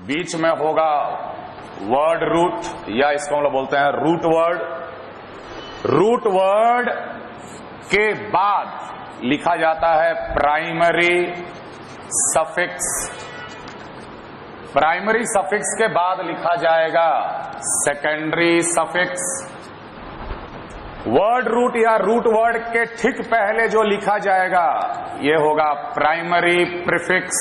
बीच में होगा word root, या इसको हम लोग बोलते हैं रूट वर्ड। रूट वर्ड के बाद लिखा जाता है प्राइमरी सफिक्स। प्राइमरी सफिक्स के बाद लिखा जाएगा सेकेंडरी सफिक्स। वर्ड रूट या रूट वर्ड के ठीक पहले जो लिखा जाएगा ये होगा प्राइमरी प्रीफिक्स,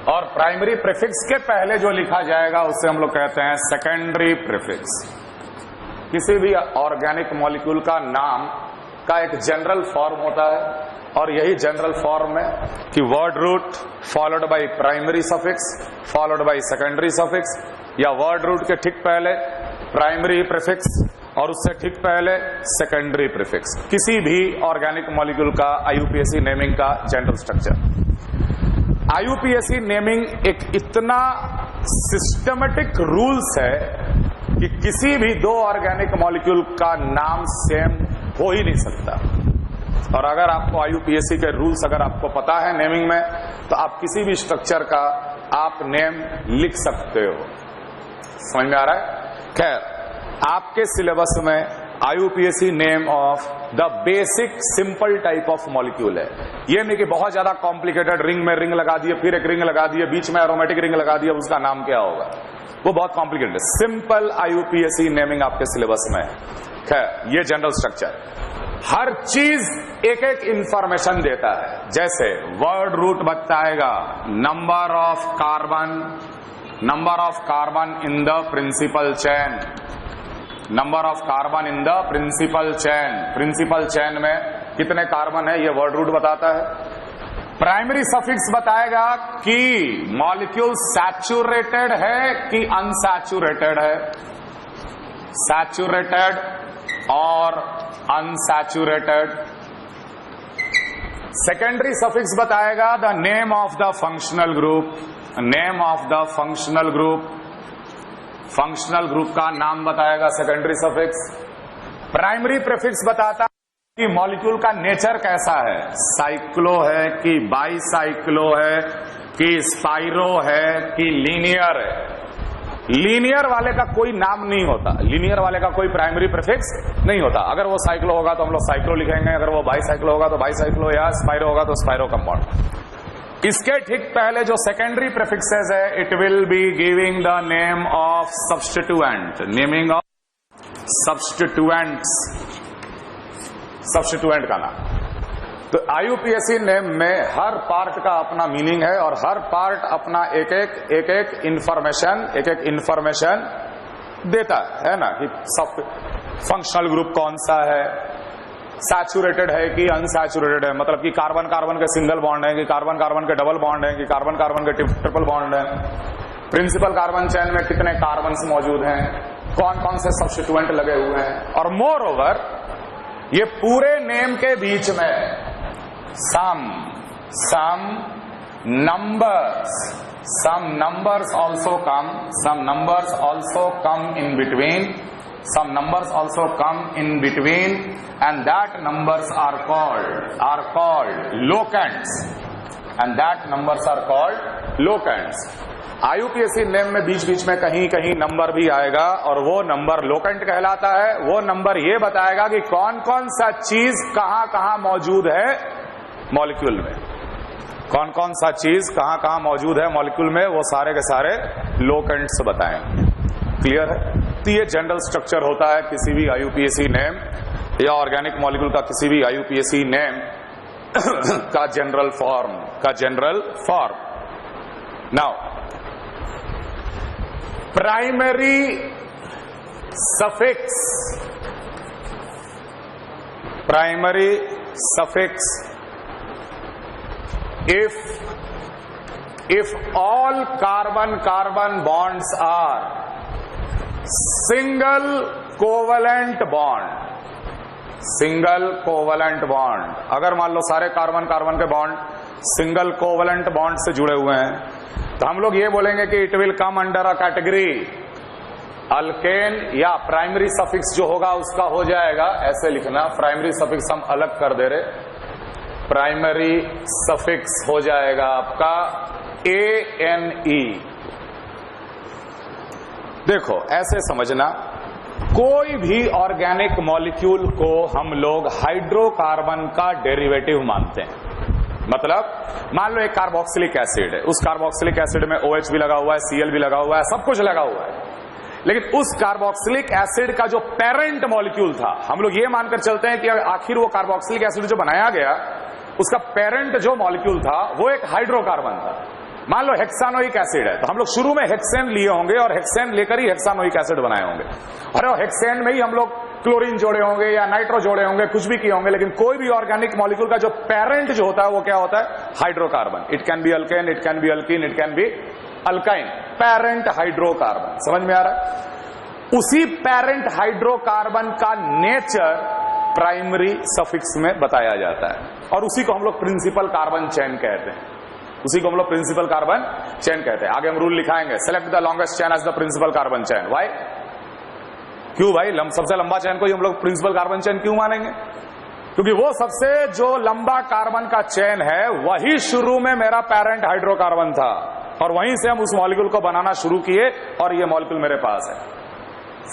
और प्राइमरी प्रीफिक्स के पहले जो लिखा जाएगा उसे हम लोग कहते हैं सेकेंडरी प्रीफिक्स। किसी भी ऑर्गेनिक मॉलिक्यूल का नाम का एक जनरल फॉर्म होता है, और यही जनरल फॉर्म है कि word root followed by primary suffix followed by secondary suffix, या वर्ड रूट के ठीक पहले प्राइमरी प्रीफिक्स और उससे ठीक पहले सेकेंडरी प्रीफिक्स। किसी भी ऑर्गेनिक मॉलिक्यूल का आईयूपीएसी नेमिंग का जनरल स्ट्रक्चर। आईयूपीएसी नेमिंग एक इतना सिस्टमेटिक रूल्स है कि किसी भी दो ऑर्गेनिक मॉलिक्यूल का नाम सेम हो ही नहीं सकता। और अगर आपको आईयूपीएसी के रूल्स अगर आपको पता है नेमिंग में, तो आप किसी भी स्ट्रक्चर का आप नेम लिख सकते हो। समझ में आ रहा है? खैर, आपके सिलेबस में IUPAC name of the basic simple type of molecule है। ये नहीं कि बहुत ज्यादा कॉम्प्लिकेटेड रिंग में रिंग लगा दिए, फिर एक रिंग लगा दिए, बीच में एरोमेटिक रिंग लगा दिए, उसका नाम क्या होगा, वो बहुत कॉम्प्लिकेटेड है। सिंपल आईयूपीएसी नेमिंग आपके सिलेबस में है। खैर, ये जनरल स्ट्रक्चर हर चीज एक एक इंफॉर्मेशन देता है। जैसे वर्ड रूट बताएगा number of carbon in the principal chain, number of carbon in the principal chain. Principal chain में कितने कार्बन है ये वर्ड रूट बताता है। प्राइमरी सफिक्स बताएगा कि मॉलिक्यूल सैचुरेटेड है कि अनसैचुरेटेड है, सैचुरेटेड और अनसैचुरेटेड। सेकेंडरी सफिक्स बताएगा the name of the functional group, name of the functional group, functional group का नाम बताएगा सेकेंडरी सफिक्स। प्राइमरी प्रीफिक्स बताता है कि मॉलिक्यूल का नेचर कैसा है, साइक्लो है कि बाईसाइक्लो है कि स्पाइरो है कि लीनियर है। लीनियर वाले का कोई नाम नहीं होता, लीनियर वाले का कोई प्राइमरी प्रीफिक्स नहीं होता। अगर वो साइक्लो होगा तो हम लोग साइक्लो लिखेंगे, अगर वो बाईसाइक्लो होगा तो बाईसाइक्लो, या स्पाइरो होगा तो स्पाइरो कंपाउंड। इसके ठीक पहले जो सेकेंडरी प्रीफिक्सेस है, it will be giving the name of substituent, naming of substituents, substituent का नाम। तो आईयूपीएसी नेम में हर पार्ट का अपना मीनिंग है, और हर पार्ट अपना एक एक इंफॉर्मेशन देता है ना, कि सब फंक्शनल ग्रुप कौन सा है, सैचुरेटेड है कि अनसैचुरेटेड है, मतलब कि कार्बन कार्बन के सिंगल बॉन्ड है कि कार्बन कार्बन के डबल बॉन्ड है कि कार्बन कार्बन के ट्रिपल बॉन्ड है, प्रिंसिपल कार्बन चेन में कितने कार्बन्स मौजूद हैं, कौन कौन से सब्स्टिट्यूएंट लगे हुए हैं। और मोर ओवर ये पूरे नेम के बीच में some numbers also come, some numbers also come in between, some numbers also come in between, and that numbers are called locants, and that numbers are called locants. IUPAC name में बीच बीच में कहीं कहीं number भी आएगा, और वो number locant कहलाता है। वो नंबर ये बताएगा कि कौन कौन सा चीज कहां कहां मौजूद है मॉलिक्यूल में, कौन कौन सा चीज कहां कहां मौजूद है मॉलिक्यूल में, वो सारे के सारे लोकेंट्स बताएंगे। क्लियर है? तो ये जनरल स्ट्रक्चर होता है किसी भी आईयूपीएसी नेम या ऑर्गेनिक मॉलिक्यूल का किसी भी आईयूपीएसी नेम का general form. Now primary suffix, if all carbon bonds are single covalent bond, अगर मान लो सारे कार्बन कार्बन के बॉन्ड सिंगल कोवलेंट बॉन्ड से जुड़े हुए हैं, तो हम लोग ये बोलेंगे कि it will come under a category alkane, या प्राइमरी सफिक्स जो होगा उसका हो जाएगा, ऐसे लिखना, प्राइमरी सफिक्स हम अलग कर दे रहे, प्राइमरी सफिक्स हो जाएगा आपका ANE, देखो ऐसे समझना, कोई भी ऑर्गेनिक मॉलिक्यूल को हम लोग हाइड्रोकार्बन का डेरिवेटिव मानते हैं। मतलब मान लो एक कार्बोक्सिलिक एसिड है, उस कार्बोक्सिलिक एसिड में OH भी लगा हुआ है, Cl भी लगा हुआ है, सब कुछ लगा हुआ है, लेकिन उस कार्बोक्सिलिक एसिड का जो पेरेंट मॉलिक्यूल था, हम लोग ये मानकर चलते हैं कि आखिर वो कार्बोक्सिलिक एसिड जो बनाया गया उसका पेरेंट जो मॉलिक्यूल था वो एक हाइड्रोकार्बन था। मान लो हेक्सानोइक एसिड है, तो हम लोग शुरू में हेक्सेन लिए होंगे और हेक्सेन लेकर ही हेक्सानोइक एसिड बनाए होंगे, और हेक्सेन में ही हम लोग क्लोरीन जोड़े होंगे या नाइट्रो जोड़े होंगे, कुछ भी किए होंगे, लेकिन कोई भी ऑर्गेनिक मॉलिक्यूल का जो पेरेंट जो होता है वो क्या होता है? Hydrocarbon. It can B alkane, it can B alkyne, it can B alkyne, parent hydrocarbon. समझ में आ रहा है? उसी पेरेंट हाइड्रोकार्बन का नेचर प्राइमरी सफिक्स में बताया जाता है, और उसी को हम लोग प्रिंसिपल कार्बन चेन कहते हैं। उसी को हम लोग प्रिंसिपल कार्बन चेन कहते हैं। आगे हम रूल लिखाएंगे, select the longest chain as the principal carbon chain. Why? क्यों भाई? सबसे लंबा चेन को ही हम लोग प्रिंसिपल कार्बन चेन क्यों मानेंगे? क्योंकि वो सबसे जो लंबा कार्बन का चेन है वही शुरू में मेरा पेरेंट हाइड्रोकार्बन था, और वहीं से हम उस मॉलिक्यूल को बनाना शुरू किए और ये मॉलिक्यूल मेरे पास है।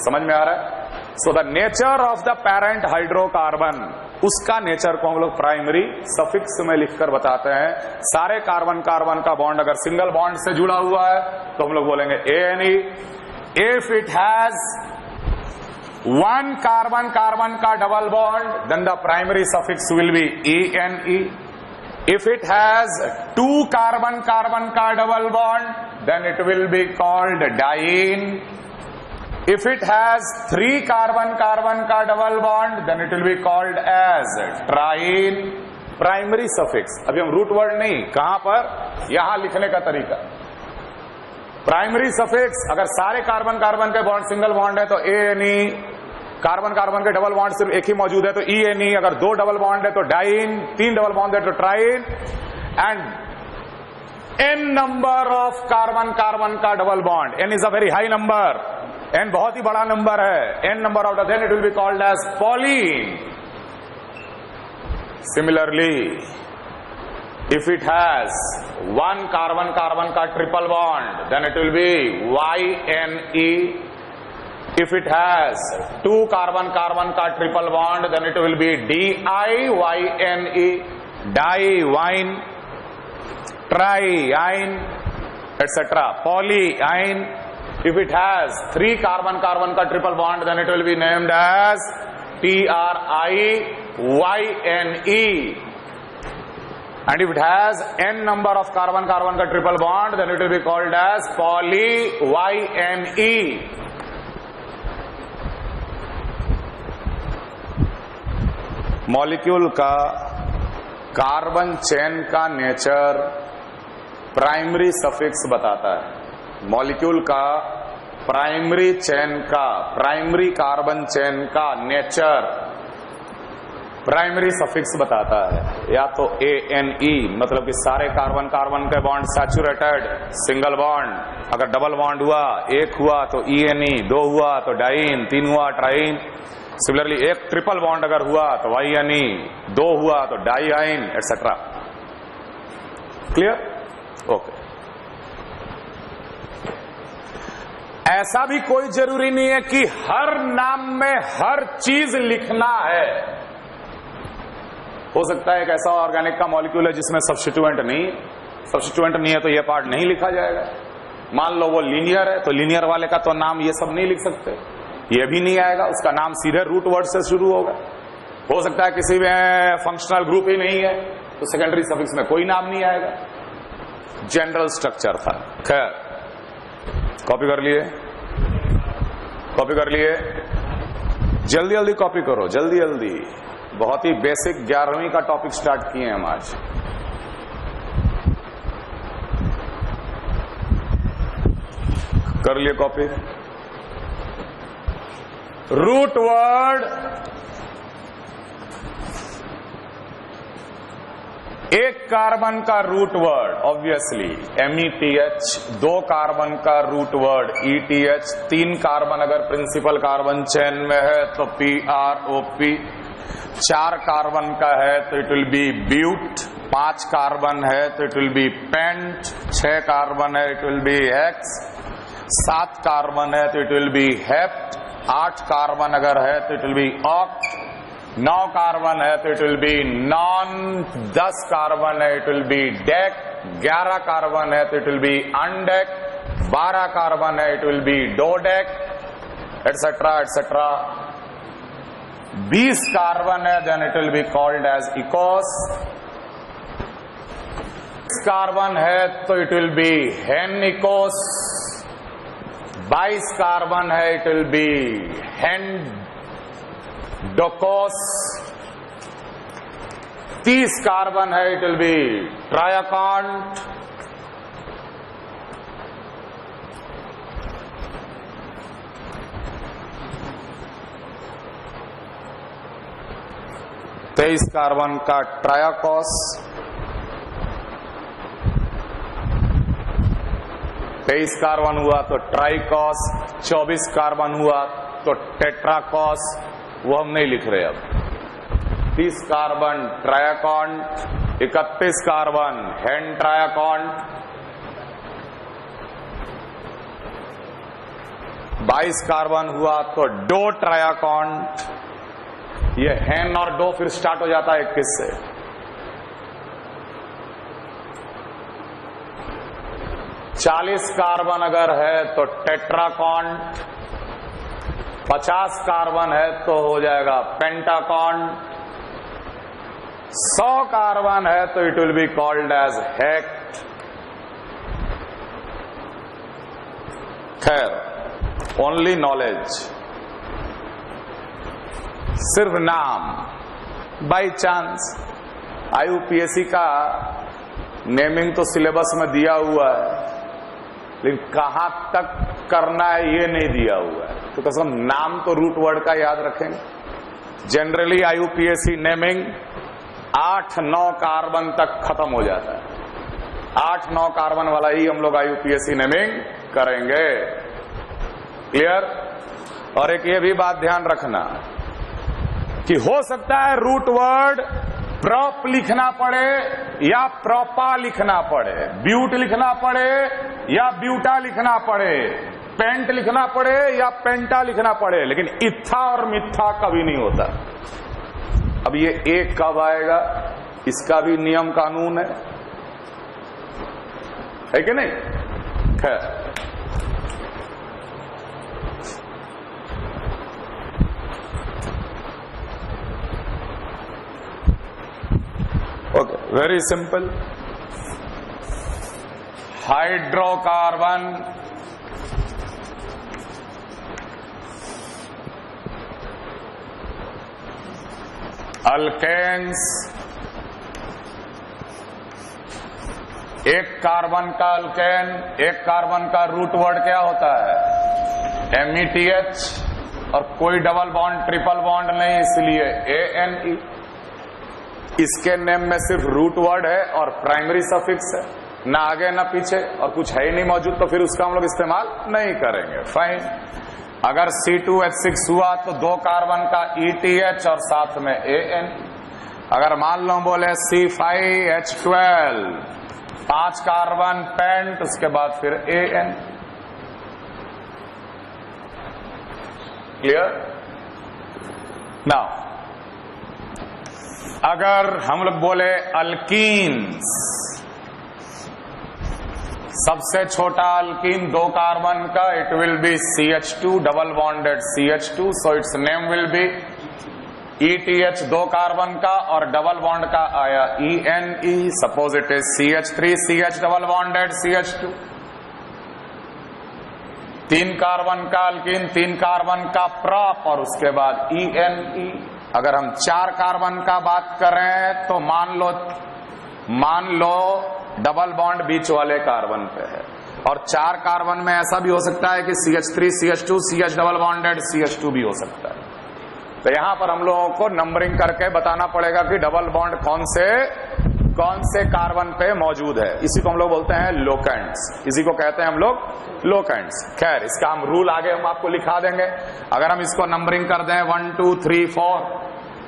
समझ में आ रहा है? So the nature of the parent hydrocarbon, उसका नेचर को हम लोग प्राइमरी सफिक्स में लिखकर बताते हैं। सारे कार्बन कार्बन का बॉन्ड अगर सिंगल बॉन्ड से जुड़ा हुआ है तो हम लोग बोलेंगे ANE। If it has one carbon carbon का double bond then the primary suffix will be ENE। If it has two carbon carbon का double bond then it will be called diene. If it has three carbon carbon का double bond then it will be called as trine। Primary suffix, अभी हम root word नहीं, कहां पर? यहां लिखने का तरीका। प्राइमरी सफिक्स अगर सारे कार्बन कार्बन के बॉन्ड सिंगल बॉन्ड है तो ANE, कार्बन कार्बन के डबल बॉन्ड सिर्फ एक ही मौजूद है तो ENE, अगर दो डबल बॉन्ड है तो डाइन, तीन डबल बॉन्ड है तो triene, and n number of carbon carbon का double bond, n is a very high number, n बहुत ही बड़ा नंबर है, n number of then it will be called as polyene. Similarly if it has one carbon carbon का triple bond then it will be YNE। If it has two carbon carbon का triple bond then it will be DIYNE, diyne, triyne etcetera, पॉलीआइन। If it has three carbon carbon का triple bond then it will be named as TRIYNE, and if it has n number of carbon carbon का triple bond then it will be called as POLYNE। Molecule का carbon chain का nature primary suffix बताता है। Molecule का primary chain का, primary carbon chain का nature primary suffix बताता है। या तो ANE मतलब कि सारे कार्बन कार्बन के बॉन्ड सैचुरेटेड सिंगल बॉन्ड, अगर डबल बॉन्ड हुआ, एक हुआ तो ENE, दो हुआ तो डाइन, तीन हुआ ट्राइन। सिमिलरली एक ट्रिपल बॉन्ड अगर हुआ तो YNE, दो हुआ तो डाईआइन एटसेट्रा। क्लियर? ओके। ऐसा भी कोई जरूरी नहीं है कि हर नाम में हर चीज लिखना है। हो सकता है एक ऐसा ऑर्गेनिक का मॉलिक्यूल है जिसमें सब्स्टिट्यूएंट नहीं है तो यह पार्ट नहीं लिखा जाएगा। मान लो वो लीनियर है तो लीनियर वाले का तो नाम ये सब नहीं लिख सकते, ये भी नहीं आएगा, उसका नाम सीधे रूट वर्ड से शुरू होगा। हो सकता है किसी में फंक्शनल ग्रुप ही नहीं है तो सेकेंडरी सफिक्स में कोई नाम नहीं आएगा। जनरल स्ट्रक्चर था। खैर, कॉपी कर लिए? कॉपी कर लिए? जल्दी जल्दी कॉपी करो, जल्दी जल्दी। बहुत ही बेसिक 11वीं का टॉपिक स्टार्ट किए हम आज। कर लिए कॉपी? रूट वर्ड, एक कार्बन का रूट वर्ड ऑब्वियसली METH, दो कार्बन का रूट वर्ड ETH, तीन कार्बन अगर प्रिंसिपल कार्बन चेन में है तो PROP, चार कार्बन का है तो इट विल बी ब्यूट, पांच कार्बन है तो इट विल बी पेंट, छह कार्बन है it will be hex, 7 carbon है तो it will be hept, 8 carbon अगर है तो it will be oct, 9 carbon है तो it will be non, 10 carbon है it will be dec, 11 carbon है तो it will be undec, 12 carbon है it will be dodec, etcetera etcetera. 20 carbon है then it will be called as icos, carbon है तो it will be henicos, 22 carbon है it will be hendocos, 30 carbon है it will be triacont, 23 carbon का triacos, 23 carbon हुआ तो ट्राइकॉस, 24 carbon हुआ तो टेट्राकॉस, वो हम नहीं लिख रहे अब। 30 कार्बन ट्रायाकॉन्ट, 31 कार्बन हेंट्रायाकॉन्ट, 22 कार्बन हुआ तो डो ट्रायाकॉन्ट, ये हेन और डो फिर स्टार्ट हो जाता है 21 से। 40 कार्बन अगर है तो टेट्राकॉन्ट, 50 कार्बन है तो हो जाएगा पेंटाकॉन्ट, 100 कार्बन है तो it will be called as hect. खैर ओनली नॉलेज, सिर्फ नाम, बाय चांस। IUPAC का नेमिंग तो सिलेबस में दिया हुआ है, लेकिन कहां तक करना है ये नहीं दिया हुआ है, तो कसम नाम तो रूट वर्ड का याद रखेंगे। जनरली IUPAC नेमिंग 8-9 कार्बन तक खत्म हो जाता है, 8-9 कार्बन वाला ही हम लोग IUPAC नेमिंग करेंगे। क्लियर? और एक ये भी बात ध्यान रखना कि हो सकता है रूट वर्ड प्रॉप लिखना पड़े या प्रोपा लिखना पड़े, ब्यूट लिखना पड़े या ब्यूटा लिखना पड़े, पेंट लिखना पड़े या पेंटा लिखना पड़े, लेकिन इत्था और मिथ्या कभी नहीं होता। अब ये एक कब आएगा, इसका भी नियम कानून है कि नहीं? खैर okay, very simple. Hydrocarbon, alkanes, एक कार्बन का अल्केन, एक कार्बन का रूट वर्ड क्या होता है? METH, और कोई डबल बॉन्ड ट्रिपल बॉन्ड नहीं, इसलिए ANE। इसके नेम में सिर्फ रूट वर्ड है और प्राइमरी सफिक्स है, ना आगे ना पीछे, और कुछ है ही नहीं मौजूद, तो फिर उसका हम लोग इस्तेमाल नहीं करेंगे। फाइन। अगर C2H6 हुआ तो 2 कार्बन का ETH और साथ में AN। अगर मान लो बोले C5H12, 5 कार्बन पेंट, उसके बाद फिर AN। क्लियर? नाउ अगर हम लोग बोले अल्कीन्स, सबसे छोटा अल्कीन 2 कार्बन का, it will B CH2 double bonded CH2, so it's name will be ETH 2 carbon का, और डबल बॉन्ड का आया ENE, suppose it is CH3 CH double bonded CH2। 3 carbon का अल्कीन, 3 कार्बन का prop, और उसके बाद ENE। अगर हम 4 कार्बन का बात करें तो मान लो डबल बॉन्ड बीच वाले कार्बन पे है, और 4 कार्बन में ऐसा भी हो सकता है कि CH3 CH2 CH double bonded CH2 भी हो सकता है। तो यहां पर हम लोगों को नंबरिंग करके बताना पड़ेगा कि डबल बॉन्ड कौन से कार्बन पे मौजूद है। इसी को हम लोग बोलते हैं लोकेंट्स, इसी को कहते हैं हम लोग लोकेंट्स। खैर इसका हम रूल आगे हम आपको लिखा देंगे। अगर हम इसको नंबरिंग कर दें 1 2 3 4,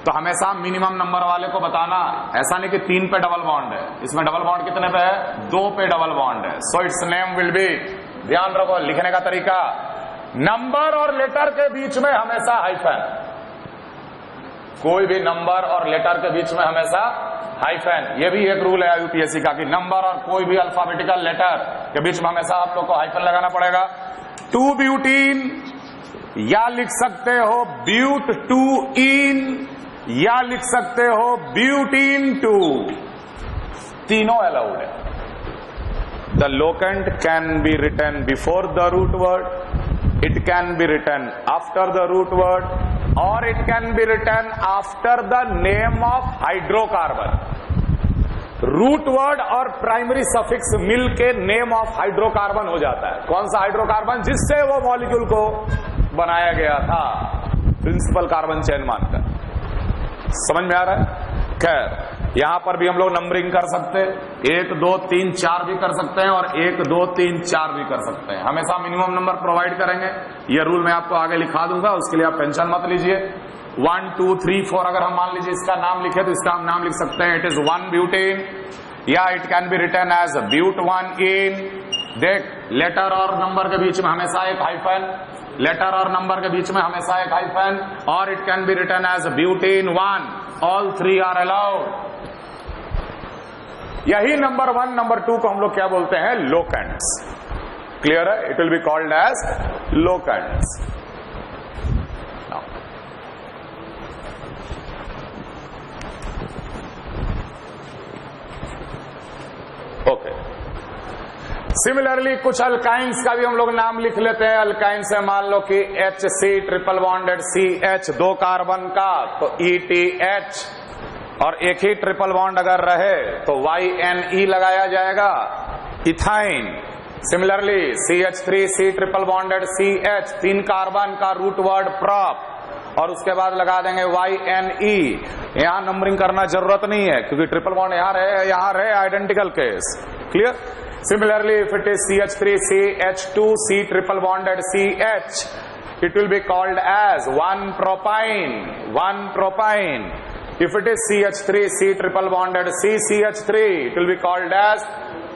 तो हमेशा मिनिमम नंबर वाले को बताना, ऐसा नहीं कि 3 पे डबल बॉन्ड है। इसमें डबल बॉन्ड कितने पे है? 2 पे डबल बॉन्ड है, so it's name will be ध्यान रखो लिखने का तरीका, नंबर और लेटर के बीच में हमेशा हाइफन, कोई भी नंबर और लेटर के बीच में हमेशा हाइफन। ये भी एक रूल है आईयूपीएससी का कि नंबर और कोई भी अल्फाबेटिकल लेटर के बीच में हमेशा आप लोग को हाइफन लगाना पड़ेगा। 2 ब्यूटीन या लिख सकते हो ब्यूट 2 इन या लिख सकते हो ब्यूटीन 2, तीनों अलाउड है। The locant can be written before the root word, it can be written after the root word or it can be written after the name of hydrocarbon। Root word और primary suffix मिल के name of hydrocarbon हो जाता है। कौन सा hydrocarbon? जिससे वो मॉलिक्यूल को बनाया गया था, प्रिंसिपल कार्बन चेन मानकर। समझ में आ रहा है? खैर यहां पर भी हम लोग नंबरिंग कर सकते हैं, 1 2 3 4 भी कर सकते हैं और 1 2 3 4 भी कर सकते हैं। हमेशा मिनिमम नंबर प्रोवाइड करेंगे, ये रूल मैं आपको आगे लिखा दूंगा, उसके लिए आप टेंशन मत लीजिए। 1 2 3 4 अगर हम मान लीजिए इसका नाम लिखे तो इसका हम नाम लिख सकते हैं इट इज 1 ब्यूटेन या it can be written as but 1 ene. देख लेटर और नंबर के बीच में हमेशा एक हाइफन, लेटर और नंबर के बीच में हमेशा एक हाइफन, और it can be written as butane 1, all 3 are allowed. यही नंबर 1 नंबर 2 को हम लोग क्या बोलते हैं? लोकेंट्स। क्लियर है? It will be called as locants. Okay, similarly कुछ अल्काइंस का भी हम लोग नाम लिख लेते हैं। अल्काइंस है मान लो कि HC triple bonded CH 2 carbon का तो ETH, और एक ही ट्रिपल बॉन्ड अगर रहे तो YNE लगाया जाएगा, ethyne. Similarly CH3C triple bonded CH 3 carbon का रूट वर्ड प्रॉप, और उसके बाद लगा देंगे YNE। यहां नंबरिंग करना जरूरत नहीं है क्योंकि ट्रिपल बॉन्ड यहां रहे identical case. Clear? Similarly, if it is CH3CH2C triple bonded CH, it will be called as 1 propyne, 1 propyne. If it is CH3C triple bonded CCH3, it will be called as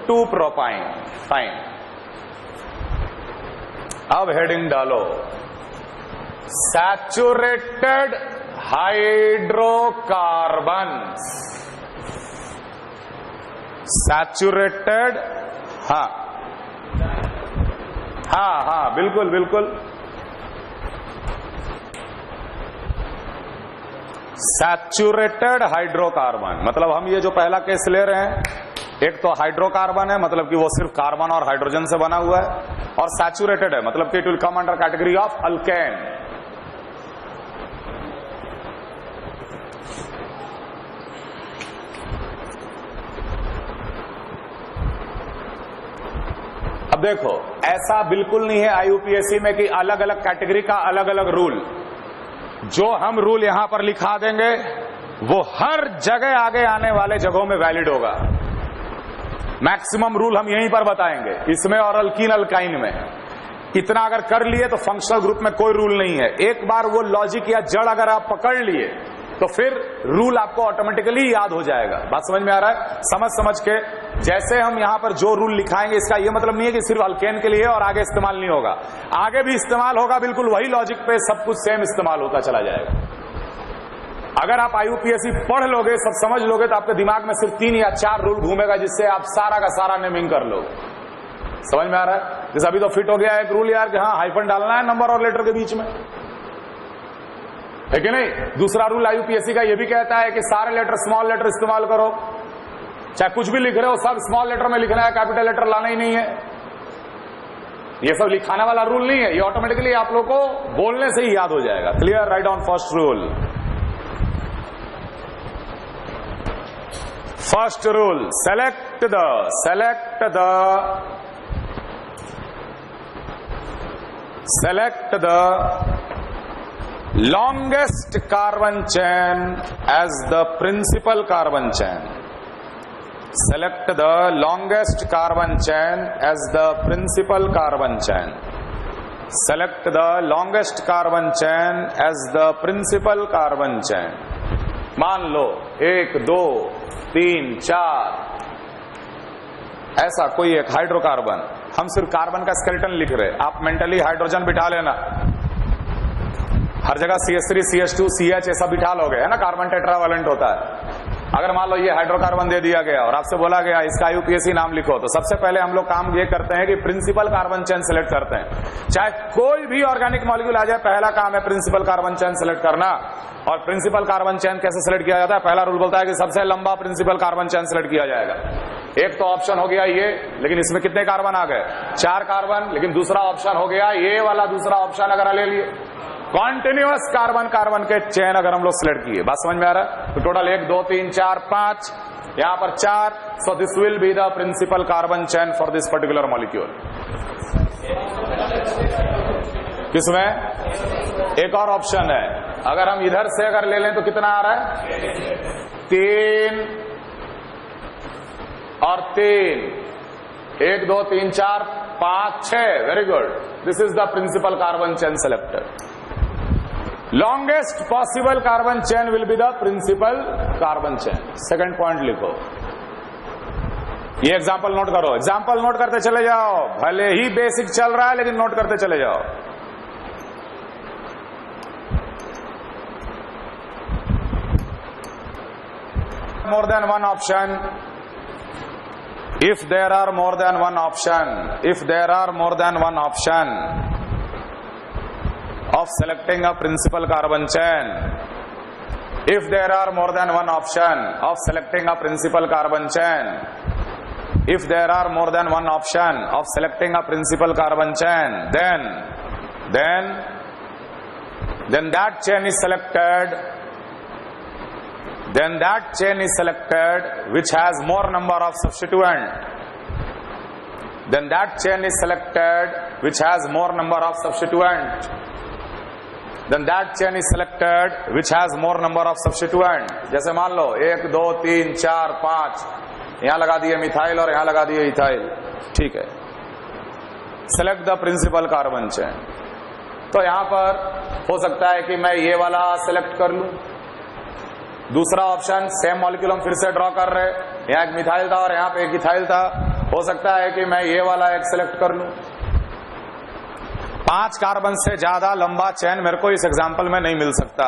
2 propyne. Fine. अब heading डालो, saturated hydrocarbons. Saturated, हाँ हाँ हाँ बिल्कुल बिल्कुल, saturated hydrocarbon मतलब हम ये जो पहला केस ले रहे हैं, एक तो हाइड्रोकार्बन है मतलब कि वो सिर्फ कार्बन और हाइड्रोजन से बना हुआ है, और सैचुरेटेड है मतलब कि it will come under category of alkane. अब देखो ऐसा बिल्कुल नहीं है आईयूपीएससी में कि अलग अलग कैटेगरी का अलग अलग रूल। जो हम रूल यहां पर लिखा देंगे वो हर जगह आगे आने वाले जगहों में वैलिड होगा। मैक्सिमम रूल हम यहीं पर बताएंगे, इसमें और अल्कीन अल्काइन में। इतना अगर कर लिए तो फंक्शनल ग्रुप में कोई रूल नहीं है। एक बार वो लॉजिक या जड़ अगर आप पकड़ लिए तो फिर रूल आपको ऑटोमेटिकली याद हो जाएगा। बात समझ में आ रहा है? समझ समझ के जैसे हम यहां पर जो रूल लिखाएंगे, इसका ये मतलब नहीं है कि सिर्फ अल्केन के लिए और आगे इस्तेमाल नहीं होगा, आगे भी इस्तेमाल होगा। बिल्कुल वही लॉजिक पे सब कुछ सेम इस्तेमाल होता चला जाएगा। अगर आप आईयूपीएससी पढ़ लोगे, सब समझ लोगे, तो आपके दिमाग में सिर्फ 3 या 4 रूल घूमेगा जिससे आप सारा का सारा नेमिंग कर लोगे। समझ में आ रहा है? जैसे अभी तो फिट हो गया एक रूल यार कि हाँ हाइफन डालना है नंबर और लेटर के बीच में, है कि नहीं? दूसरा रूल आईयूपीएससी का ये भी कहता है कि सारे लेटर स्मॉल लेटर इस्तेमाल करो, चाहे कुछ भी लिख रहे हो सब स्मॉल लेटर में लिखना है, कैपिटल लेटर लाना ही नहीं है। ये सब लिखाने वाला रूल नहीं है, ये ऑटोमेटिकली आप लोग को बोलने से ही याद हो जाएगा। Clear? Right on first rule. First rule, select the longest carbon chain as the principal carbon chain. Select the longest carbon chain as the principal carbon chain. Select the longest carbon chain as the principal carbon chain. मान लो 1 2 3 4 ऐसा कोई एक hydrocarbon हम सिर्फ carbon का skeleton लिख रहे। आप मेंटली हाइड्रोजन बिठा लेना, हर जगह CH3 CH2 CH ऐसा बिठा लोगे, है ना, कार्बन टेट्रावैलेंट होता है। अगर मान लो ये हाइड्रोकार्बन दे दिया गया और आपसे बोला गया इसका IUPAC नाम लिखो, तो सबसे पहले हम लोग काम ये करते हैं कि प्रिंसिपल कार्बन चेन सेलेक्ट करते हैं। चाहे कोई भी ऑर्गेनिक मॉलिक्यूल आ जाए, पहला काम है प्रिंसिपल कार्बन चेन सेलेक्ट करना। और प्रिंसिपल कार्बन चेन कैसे सेलेक्ट किया जाता है? पहला रूल बोलता है कि सबसे लंबा प्रिंसिपल कार्बन चेन सेलेक्ट किया जाएगा। एक तो ऑप्शन हो गया ये, लेकिन इसमें कितने कार्बन आ गए? 4 कार्बन। लेकिन दूसरा ऑप्शन हो गया ये वाला, दूसरा ऑप्शन अगर ले लिए कॉन्टिन्यूअस कार्बन कार्बन के चेन अगर हम लोग सिलेक्ट किए। बात समझ में आ रहा है? तो टोटल 1 2 3 4 5, यहां पर 4। So this will be the principal carbon chain for this particular molecule. किसमें? एक और ऑप्शन है, अगर हम इधर से अगर ले लें तो कितना आ रहा है? 3 और 3, 1 2 3 4 5 6। Very good, this is the principal carbon chain selected. Longest possible carbon chain will be the principal carbon chain. Second point लिखो, ये एग्जांपल नोट करो। एग्जांपल नोट करते चले जाओ, भले ही बेसिक चल रहा है लेकिन नोट करते चले जाओ। More than one option, if there are more than one option, if there are more than one option of selecting a principal carbon chain, if there are more than one option of selecting a principal carbon chain, if there are more than one option of selecting a principal carbon chain, then that chain is selected, then that chain is selected which has more number of substituent, then that chain is selected which has more number of substituent, then that chain is selected which has more number of substituent। जैसे मान लो 1 2 3 4 5, यहां लगा दिए methyl और यहां लगा दिए ethyl, ठीक है। Select the principal carbon chain. तो यहां पर हो सकता है कि मैं ये वाला सेलेक्ट कर लूं। दूसरा ऑप्शन, सेम मॉलिक्यूल हम फिर से ड्रॉ कर रहे, यहां एक मिथाइल था और यहां पे एक इथाइल था, हो सकता है कि मैं ये वाला एक सेलेक्ट कर लूं। 5 कार्बन से ज्यादा लंबा चेन मेरे को इस एग्जांपल में नहीं मिल सकता।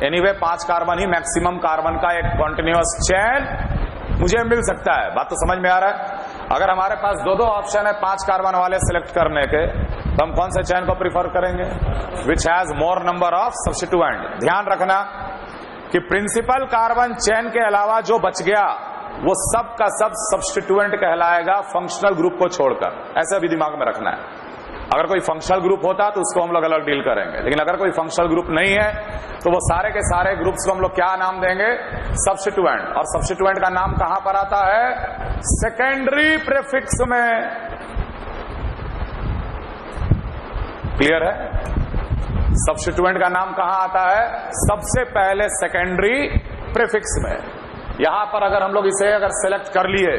एनीवे 5 कार्बन ही मैक्सिमम कार्बन का एक कॉन्टिन्यूअस चेन मुझे मिल सकता है। बात तो समझ में आ रहा है? अगर हमारे पास 2 ऑप्शन है 5 कार्बन वाले सिलेक्ट करने के, तो हम कौन से चेन को प्रीफर करेंगे? Which has more number of substituent. ध्यान रखना कि प्रिंसिपल कार्बन चेन के अलावा जो बच गया वो सब का सब सब्स्टिट्यूएंट कहलाएगा, फंक्शनल ग्रुप को छोड़कर। ऐसा भी दिमाग में रखना है। अगर कोई फंक्शनल ग्रुप होता तो उसको हम लोग अलग डील करेंगे, लेकिन अगर कोई फंक्शनल ग्रुप नहीं है तो वो सारे के सारे ग्रुप्स को हम लोग क्या नाम देंगे? सब्स्टिट्यूएंट। और सब्स्टिट्यूएंट का नाम कहां पर आता है? सेकेंडरी प्रीफिक्स में। क्लियर है? सब्स्टिट्यूएंट का नाम कहां आता है? सबसे पहले सेकेंडरी प्रीफिक्स में। यहां पर अगर हम लोग इसे अगर सेलेक्ट कर लिए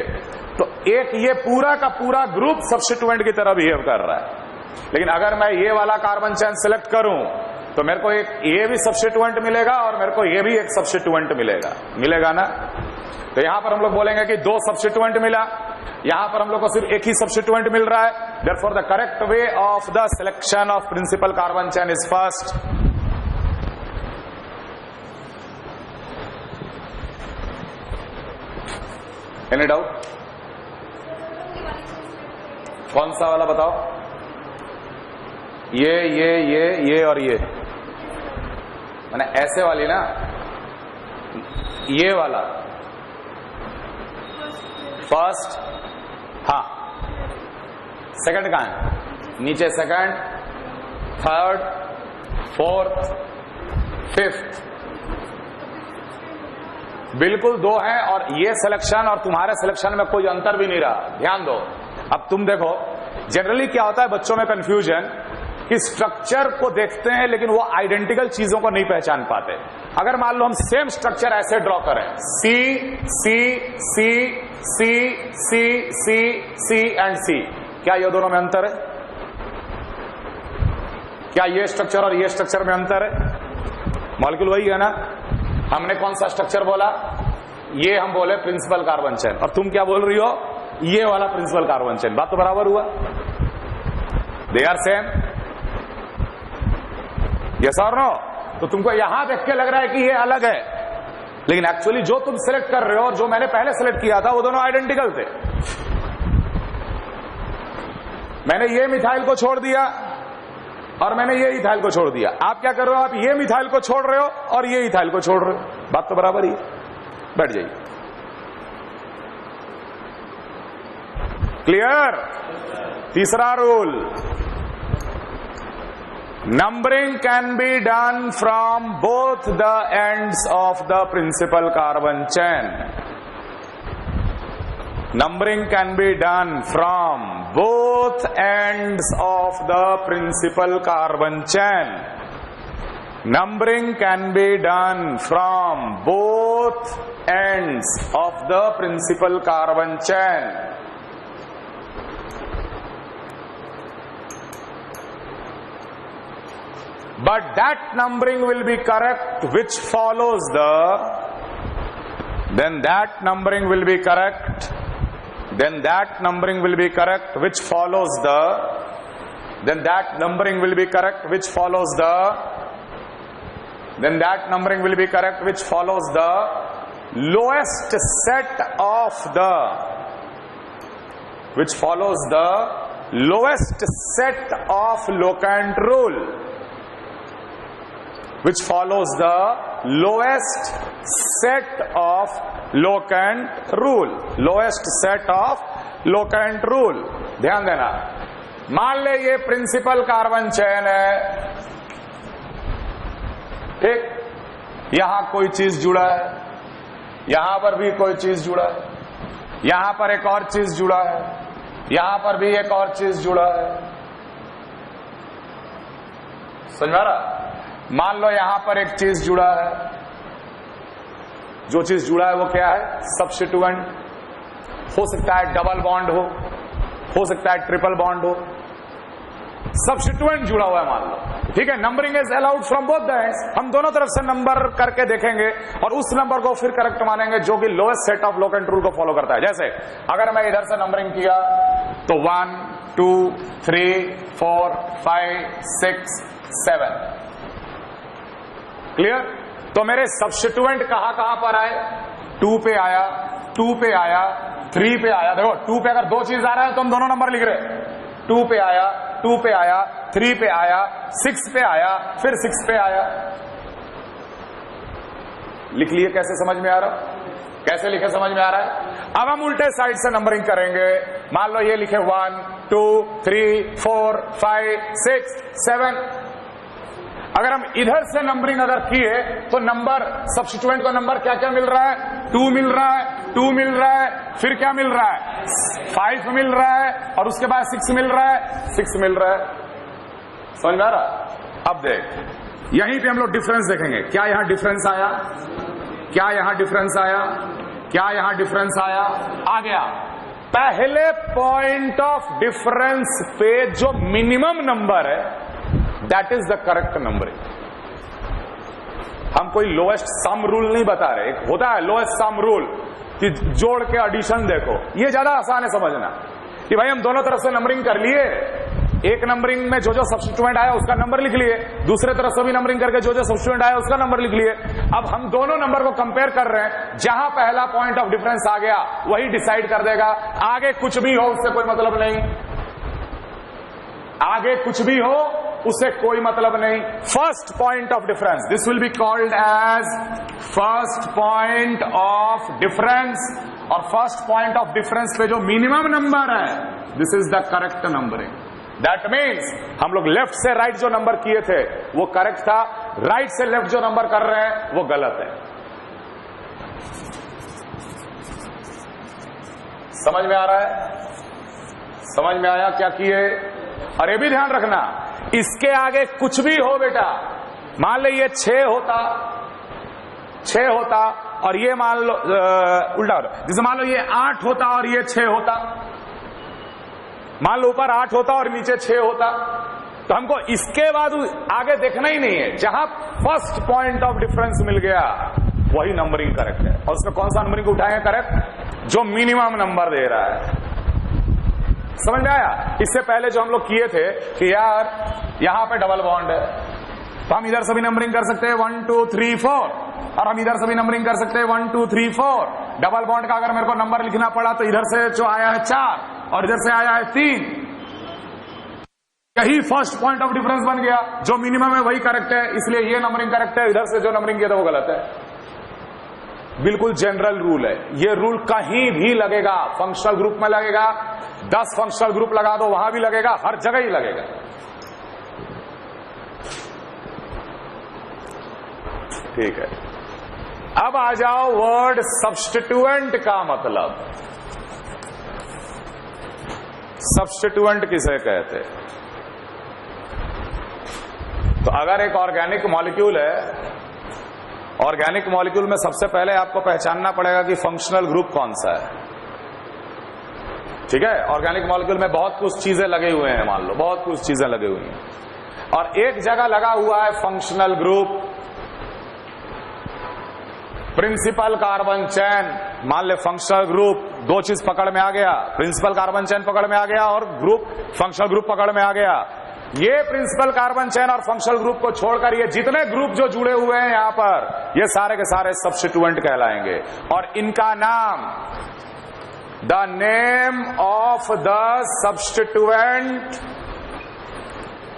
तो एक ये पूरा का पूरा ग्रुप सब्स्टिट्यूएंट की तरह बिहेव कर रहा है। लेकिन अगर मैं ये वाला कार्बन चेन सेलेक्ट करूं तो मेरे को एक ये भी सब्स्टिट्यूएंट मिलेगा और मेरे को ये भी एक सब्स्टिट्यूएंट मिलेगा ना। तो यहां पर हम लोग बोलेंगे कि 2 सब्स्टिट्यूएंट मिला, यहां पर हम लोग को सिर्फ एक ही सब्स्टिट्यूएंट मिल रहा है। Therefore the correct way of the selection of principal carbon chain is first any doubt? कौन सा वाला बताओ? ये और ये, मैंने ऐसे वाली ना, ये वाला फर्स्ट, हाँ। सेकंड कहां है? नीचे सेकंड, थर्ड, फोर्थ, फिफ्थ, बिल्कुल 2 हैं। और ये सिलेक्शन और तुम्हारे सिलेक्शन में कोई अंतर भी नहीं रहा। ध्यान दो। अब तुम देखो, जनरली क्या होता है बच्चों में कंफ्यूजन कि स्ट्रक्चर को देखते हैं लेकिन वो आइडेंटिकल चीजों को नहीं पहचान पाते। अगर मान लो हम सेम स्ट्रक्चर ऐसे ड्रॉ करें, सी सी सी सी सी सी सी एंड सी, क्या ये दोनों में अंतर है? क्या ये स्ट्रक्चर और ये स्ट्रक्चर में अंतर है? मॉलिक्यूल वही है ना। हमने कौन सा स्ट्रक्चर बोला? ये हम बोले प्रिंसिपल कार्बन चेन, और तुम क्या बोल रही हो? ये वाला प्रिंसिपल कार्बन चेन। बात तो बराबर हुआ, दे आर सेम, यस और नो। तो तुमको यहां देख के लग रहा है कि ये अलग है, लेकिन एक्चुअली जो तुम सिलेक्ट कर रहे हो और जो मैंने पहले सिलेक्ट किया था वो दोनों आइडेंटिकल थे। मैंने ये मिथाइल को छोड़ दिया और मैंने ये इथाइल को छोड़ दिया। आप क्या कर रहे हो, आप ये मिथाइल को छोड़ रहे हो और ये इथाइल को छोड़ रहे हो। बात तो बराबर ही, बैठ जाइए। क्लियर? तीसरा rule, numbering can be done from both the ends of the principal carbon chain. Numbering can be done from both ends of the principal carbon chain. Numbering can be done from both ends of the principal carbon chain. But that numbering will be correct which follows the, then that numbering will be correct, then that numbering will be correct which follows the, then that numbering will be correct which follows the, then that numbering will be correct which follows the lowest set of the, which follows the lowest set of locant rule, which follows the lowest set of locant rule, lowest set of locant rule। ध्यान देना, मान ले ये principal carbon chain है, ठीक, यहां कोई चीज जुड़ा है, यहां पर भी कोई चीज जुड़ा है, यहां पर एक और चीज जुड़ा है, यहां पर भी एक और चीज जुड़ा है। समझ में आ रहा? मान लो यहां पर एक चीज जुड़ा है, जो चीज जुड़ा है वो क्या है, सब्स्टिट्यूएंट। हो सकता है डबल बॉन्ड हो सकता है ट्रिपल बॉन्ड हो, सब्स्टिट्यूएंट जुड़ा हुआ है मान लो, ठीक है। Numbering is allowed from both the ends. हम दोनों तरफ से नंबर करके देखेंगे और उस नंबर को फिर करेक्ट मानेंगे जो कि lowest set of locant rule को फॉलो करता है। जैसे अगर मैं इधर से नंबरिंग किया तो 1 2 3 4 5 6 7, क्लियर? तो मेरे सब्स्टिट्यूएंट कहां कहां पर आए, 2 पे आया, 2 पे आया, 3 पे आया। देखो 2 पे अगर दो चीज आ रहा है तो हम दोनों नंबर लिख रहे, 2 पे आया, 2 पे आया, 3 पे आया, 6 पे आया, फिर 6 पे आया। लिख लिए? कैसे समझ में आ रहा? कैसे लिखे समझ में आ रहा है? अब हम उल्टे साइड से नंबरिंग करेंगे। मान लो ये लिखे 1 2 3 4 5 6 7। अगर हम इधर से नंबरिंग अगर किए तो नंबर सब्स्टिट्यूएंट को नंबर क्या क्या मिल रहा है, 2 मिल रहा है, 2 मिल रहा है, फिर क्या मिल रहा है, 5 मिल रहा है, और उसके बाद 6 मिल रहा है, 6 मिल रहा है। समझ में आ रहा? अब देख, यहीं पे हम लोग डिफरेंस देखेंगे। क्या यहां डिफरेंस आया, क्या यहां डिफरेंस आया, क्या यहां डिफरेंस आया? आ गया। पहले पॉइंट ऑफ डिफरेंस पे जो मिनिमम नंबर है that is the correct numbering. हम कोई लोएस्ट सम रूल नहीं बता रहे। एक होता है लोएस्ट सम रूल कि जोड़ के एडिशन देखो, ये ज्यादा आसान है समझना कि भाई हम दोनों तरफ से नंबरिंग कर लिए, एक नंबरिंग में जो जो सब्स्टिट्यूएंट आया उसका नंबर लिख लिए, दूसरे तरफ से भी नंबरिंग करके जो जो सब्स्टिट्यूएंट आया उसका नंबर लिख लिए। अब हम दोनों नंबर को कंपेयर कर रहे हैं, जहां पहला पॉइंट ऑफ डिफरेंस आ गया वही डिसाइड कर देगा। आगे कुछ भी हो उससे कोई मतलब नहीं, आगे कुछ भी हो उससे कोई मतलब नहीं। First point of difference, this will be called as first point of difference, और फर्स्ट पॉइंट ऑफ डिफरेंस पे जो मिनिमम नंबर है this is the correct numbering. That means हम लोग लेफ्ट से राइट जो नंबर किए थे वो करेक्ट था, राइट से लेफ्ट जो नंबर कर रहे हैं वो गलत है। समझ में आ रहा है? समझ में आया क्या किए? और ये भी ध्यान रखना, इसके आगे कुछ भी हो बेटा, मान लो ये 6 होता, 6 होता, और ये मान लो उल्टा होता, जैसे मान लो ये 8 होता और ये 6 होता, मान लो ऊपर 8 होता और नीचे 6 होता, तो हमको इसके बाद आगे देखना ही नहीं है। जहां फर्स्ट पॉइंट ऑफ डिफरेंस मिल गया वही नंबरिंग करेक्ट है। और उसका कौन सा नंबरिंग उठाएंगे करेक्ट? जो मिनिमम नंबर दे रहा है। समझ में आया? इससे पहले जो हम लोग किए थे कि यार यहां पे डबल बॉन्ड है तो हम इधर से भी नंबरिंग कर सकते हैं 1 2 3 4, और हम इधर से भी नंबरिंग कर सकते हैं 1 2 3 4। डबल बॉन्ड का अगर मेरे को नंबर लिखना पड़ा तो इधर से जो आया है 4 और इधर से आया है 3, यही फर्स्ट पॉइंट ऑफ डिफरेंस बन गया। जो मिनिमम है वही करेक्ट है, इसलिए ये नंबरिंग करेक्ट है, इधर से जो नंबरिंग किया था वो गलत है। बिल्कुल जनरल रूल है ये। रूल कहीं भी लगेगा, फंक्शनल ग्रुप में लगेगा, 10 फंक्शनल ग्रुप लगा दो वहां भी लगेगा, हर जगह ही लगेगा। ठीक है, अब आ जाओ वर्ड सब्स्टिट्यूएंट का मतलब। सब्स्टिट्यूएंट किसे कहते? तो अगर एक ऑर्गेनिक मॉलिक्यूल है, ऑर्गेनिक मॉलिक्यूल में सबसे पहले आपको पहचानना पड़ेगा कि फंक्शनल ग्रुप कौन सा है। ठीक है, ऑर्गेनिक मॉलिक्यूल में बहुत कुछ चीजें लगे हुए हैं, मान लो बहुत कुछ चीजें लगे हुई हैं, और एक जगह लगा हुआ है functional group, principal carbon chain. मान ले फंक्शनल ग्रुप, दो चीज पकड़ में आ गया, प्रिंसिपल कार्बन चेन पकड़ में आ गया और ग्रुप फंक्शनल ग्रुप पकड़ में आ गया। ये प्रिंसिपल कार्बन चेन और फंक्शनल ग्रुप को छोड़कर ये जितने ग्रुप जो जुड़े हुए हैं यहां पर, ये सारे के सारे सब्स्टिट्यूएंट कहलाएंगे। और इनका नाम, the name of the substituent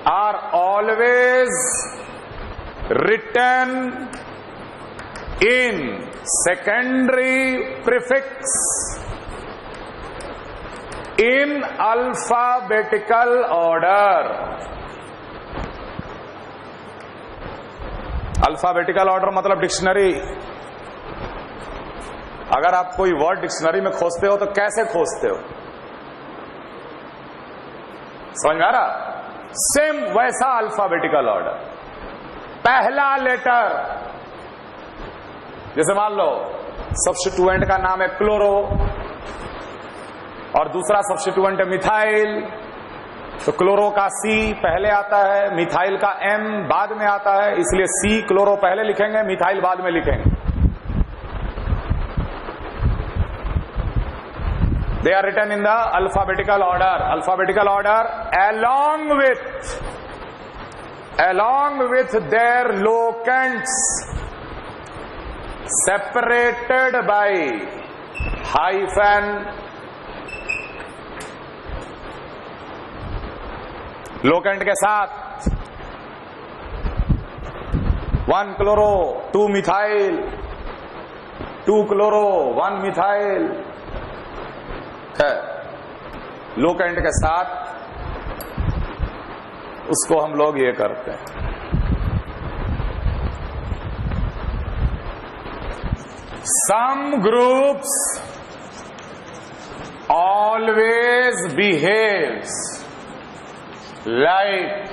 are always written in secondary prefix in alphabetical order. Alphabetical order मतलब डिक्शनरी। अगर आप कोई वर्ड डिक्शनरी में खोजते हो तो कैसे खोजते हो? समझ में आ रहा? सेम वैसा अल्फाबेटिकल ऑर्डर। पहला लेटर, जैसे मान लो सब्स्टिट्यूएंट का नाम है क्लोरो और दूसरा सब्स्टिट्यूएंट है मिथाइल, तो क्लोरो का सी पहले आता है, मिथाइल का एम बाद में आता है, इसलिए सी क्लोरो पहले लिखेंगे, मिथाइल बाद में लिखेंगे। They are written in the alphabetical order. Alphabetical order along with their locants separated by hyphen, locant के साथ 1 क्लोरो 2 मिथाइल, 2 क्लोरो 1 मिथाइल है, लोकेंट के साथ उसको हम लोग ये करते हैं। Some groups always behaves like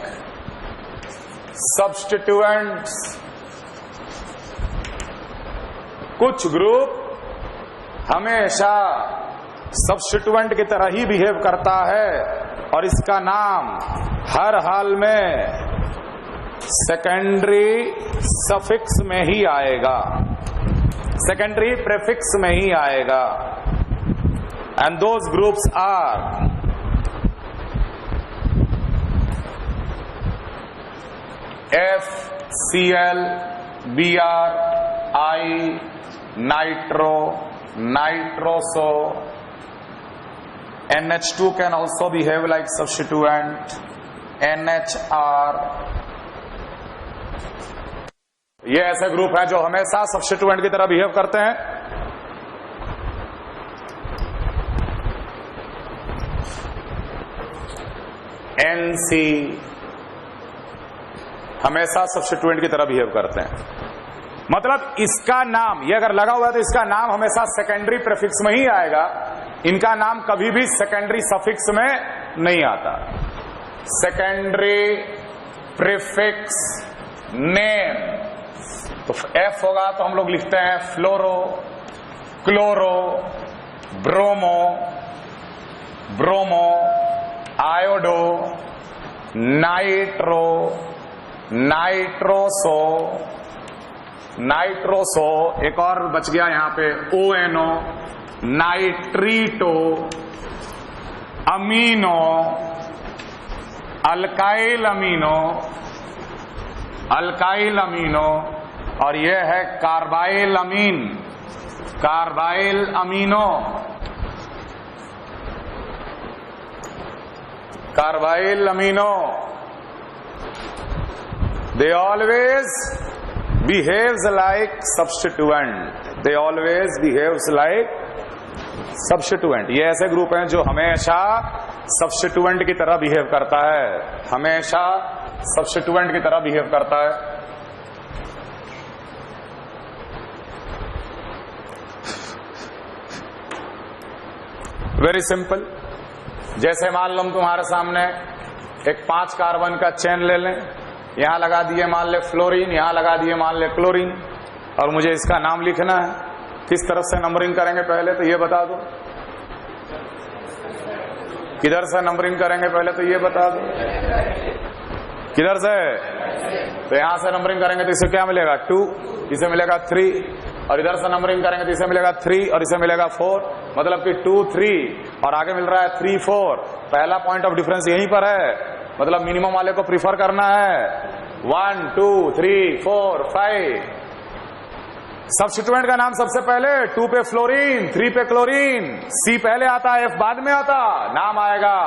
substituents. कुछ ग्रुप हमेशा सब्स्टिट्यूएंट की तरह ही बिहेव करता है और इसका नाम हर हाल में सेकेंडरी सफिक्स में ही आएगा, सेकेंडरी प्रीफिक्स में ही आएगा। And those groups are FCl, Br, I, nitro, nitroso. NH2 can also behave like substituent, NHR. ये ऐसे ग्रुप हैं जो हमेशा सब्स्टिट्यूएंट की तरह बिहेव करते हैं। NC हमेशा सब्स्टिट्यूएंट की तरह बिहेव करते हैं। मतलब इसका नाम, ये अगर लगा हुआ है तो इसका नाम हमेशा सेकेंडरी प्रीफिक्स में ही आएगा, इनका नाम कभी भी सेकेंडरी सफिक्स में नहीं आता। सेकेंडरी प्रीफिक्स नेम, तो F होगा तो हम लोग लिखते हैं fluoro, chloro, bromo, bromo, iodo, nitro, nitroso, nitroso, एक और बच गया यहां पे ONO, nitrito, amino, alkyl amino, alkyl amino, और यह है carbyl amine, carbyl amino, carbyl amino. They always behaves like substituent. They always behaves like substituent. ये ऐसे ग्रुप हैं जो हमेशा substituent की तरह बिहेव करता है, हमेशा substituent की तरह बिहेव करता है. Very simple. जैसे मान लो तुम्हारे सामने एक 5 कार्बन का चेन ले लें, यहां लगा दिए मान ले फ्लोरीन, यहां लगा दिए मान ले क्लोरीन, और मुझे इसका नाम लिखना है. किस तरफ से नंबरिंग करेंगे पहले तो ये बता दो. किधर से नंबरिंग करेंगे पहले तो ये बता दो. किधर से? तो यहां से नंबरिंग करेंगे तो इसे क्या मिलेगा? 2, इसे मिलेगा 3, और इधर से नंबरिंग करेंगे तो इसे मिलेगा 3 और इसे मिलेगा 4. मतलब कि 2, 3 और आगे मिल रहा है 3, 4. पहला पॉइंट ऑफ डिफरेंस यहीं पर है. मतलब मिनिमम वाले को प्रीफर करना है. 1, 2, 3, 4, 5. सब्स्टिट्यूएंट का नाम सबसे पहले 2 पे फ्लोरीन, 3 पे क्लोरीन, C पहले आता है, F बाद में आता. नाम आएगा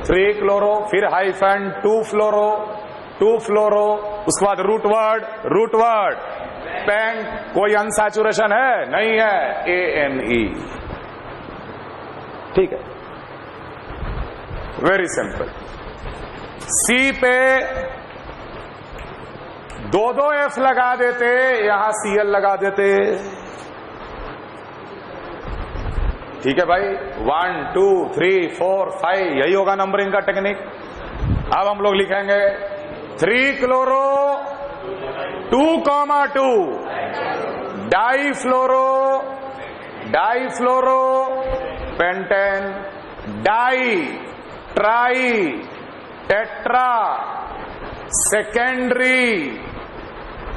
3 क्लोरो, फिर हाइफन 2 फ्लोरो, 2 फ्लोरो, उसके बाद रूट वर्ड पेंट. कोई अनसैचुरेशन है? नहीं है. ANE. ठीक है, वेरी सिंपल. C पे 2 F लगा देते, यहां Cl लगा देते. ठीक है भाई. 1, 2, 3, 4, 5 यही होगा नंबरिंग का टेक्निक. अब हम लोग लिखेंगे 3 chloro 2,2 difluoro pentane di tri tetra secondary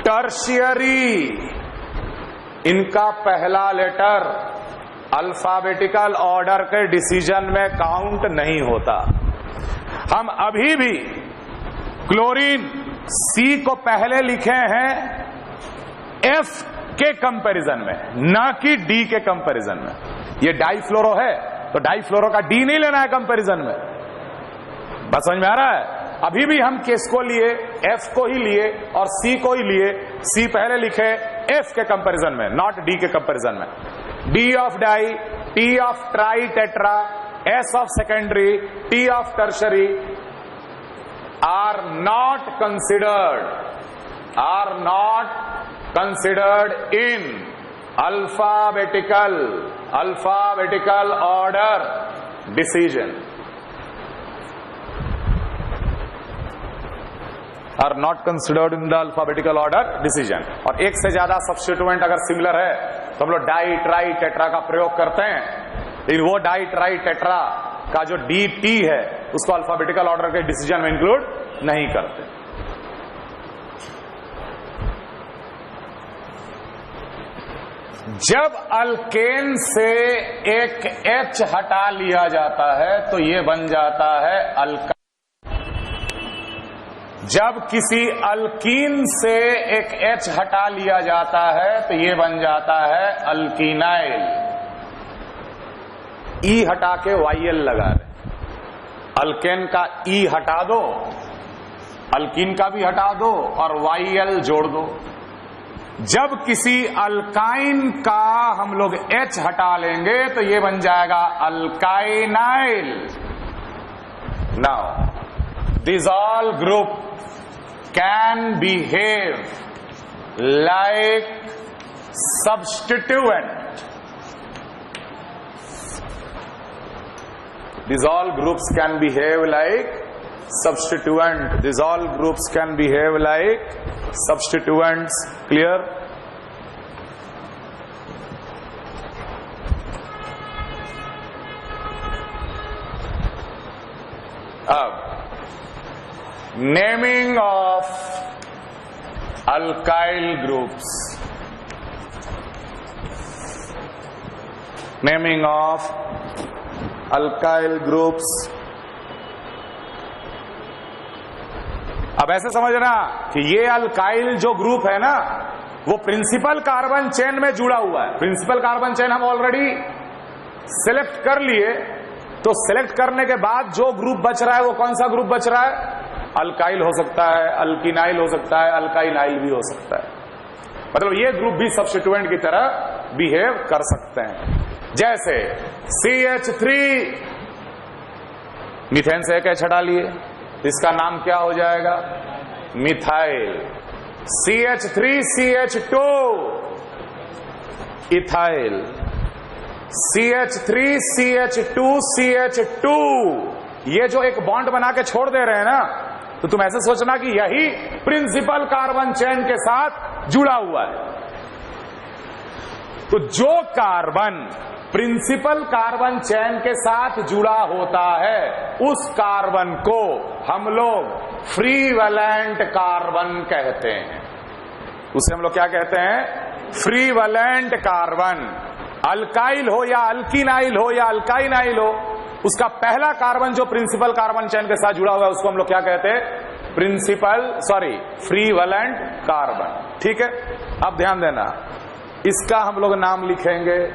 tertiary. इनका पहला लेटर अल्फाबेटिकल ऑर्डर के डिसीजन में काउंट नहीं होता. हम अभी भी क्लोरीन C को पहले लिखे हैं F के कंपैरिजन में, ना कि D के कंपैरिजन में. ये डाईफ्लोरो है तो डाईफ्लोरो का D नहीं लेना है कंपैरिजन में. बस समझ में आ रहा है? अभी भी हम किसको लिए? F को ही लिए और C को ही लिए. C पहले लिखे F के कंपैरिजन में, नॉट D के कंपैरिजन में. D of di, T of tri tetra, S of secondary, T of tertiary are not considered in alphabetical order decision. Are not considered in the alphabetical order decision. और एक से ज्यादा substituent अगर similar है तो हम लोग डाई ट्राई टेट्रा का प्रयोग करते हैं. लेकिन वो डाई ट्राई टेट्रा का जो DT है उसको अल्फाबेटिकल ऑर्डर के डिसीजन में इंक्लूड नहीं करते. जब अल्केन से एक H हटा लिया जाता है तो ये बन जाता है अल्काइल. जब किसी अल्कीन से एक H हटा लिया जाता है तो ये बन जाता है अल्कीनाइल. E हटा के YL लगा रहे. अल्केन का E हटा दो, अल्कीन का भी हटा दो और YL जोड़ दो. जब किसी अल्काइन का हम लोग H हटा लेंगे तो ये बन जाएगा alkynyl. Now this all group can behave like substituent. These all groups can behave like substituent. These all groups can behave like substituents. Clear? Naming of alkyl groups. Naming of alkyl groups. अब ऐसे समझना कि ये alkyl जो group है ना, वो principal carbon chain में जुड़ा हुआ है। प्रिंसिपल कार्बन चेन हम ऑलरेडी सिलेक्ट कर लिए, तो सिलेक्ट करने के बाद जो ग्रुप बच रहा है वो कौन सा ग्रुप बच रहा है? अल्काइल हो सकता है, अल्किनाइल हो सकता है, अल्काइनाइल भी हो सकता है। मतलब ये ग्रुप भी सब्स्टिट्यूएंट की तरह बिहेव कर सकते हैं। जैसे CH3 मीथेन से एक H हटा लिए, इसका नाम क्या हो जाएगा? मिथाइल। CH3CH2 ethyl. CH3CH2CH2 ये जो एक बॉन्ड बना के छोड़ दे रहे हैं ना, तो तुम ऐसे सोचना कि यही प्रिंसिपल कार्बन चेन के साथ जुड़ा हुआ है। तो जो कार्बन प्रिंसिपल कार्बन चेन के साथ जुड़ा होता है, उस कार्बन को हम लोग फ्री वैलेंट कार्बन कहते हैं। उसे हम लोग क्या कहते हैं? Free valent carbon. अल्काइल हो या अल्किनाइल हो या अल्काइनाइल हो, उसका पहला कार्बन जो प्रिंसिपल कार्बन चेन के साथ जुड़ा हुआ है, उसको हम लोग क्या कहते हैं? Free valent carbon. ठीक है, अब ध्यान देना, इसका हम लोग नाम लिखेंगे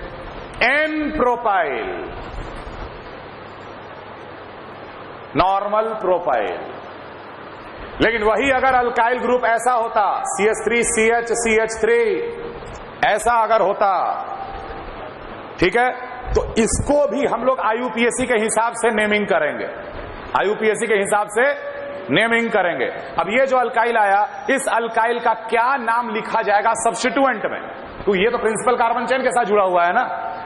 N प्रोपाइल, नॉर्मल प्रोपाइल। लेकिन वही अगर अल्काइल ग्रुप ऐसा होता, CH3CH CH3 ऐसा अगर होता, ठीक है, तो इसको भी हम लोग IUPAC के हिसाब से नेमिंग करेंगे। IUPAC के हिसाब से नेमिंग करेंगे। अब ये जो अल्काइल आया, इस अल्काइल का क्या नाम लिखा जाएगा सब्स्टिट्यूएंट में? तो ये तो प्रिंसिपल कार्बन चेन के साथ जुड़ा हुआ है ना,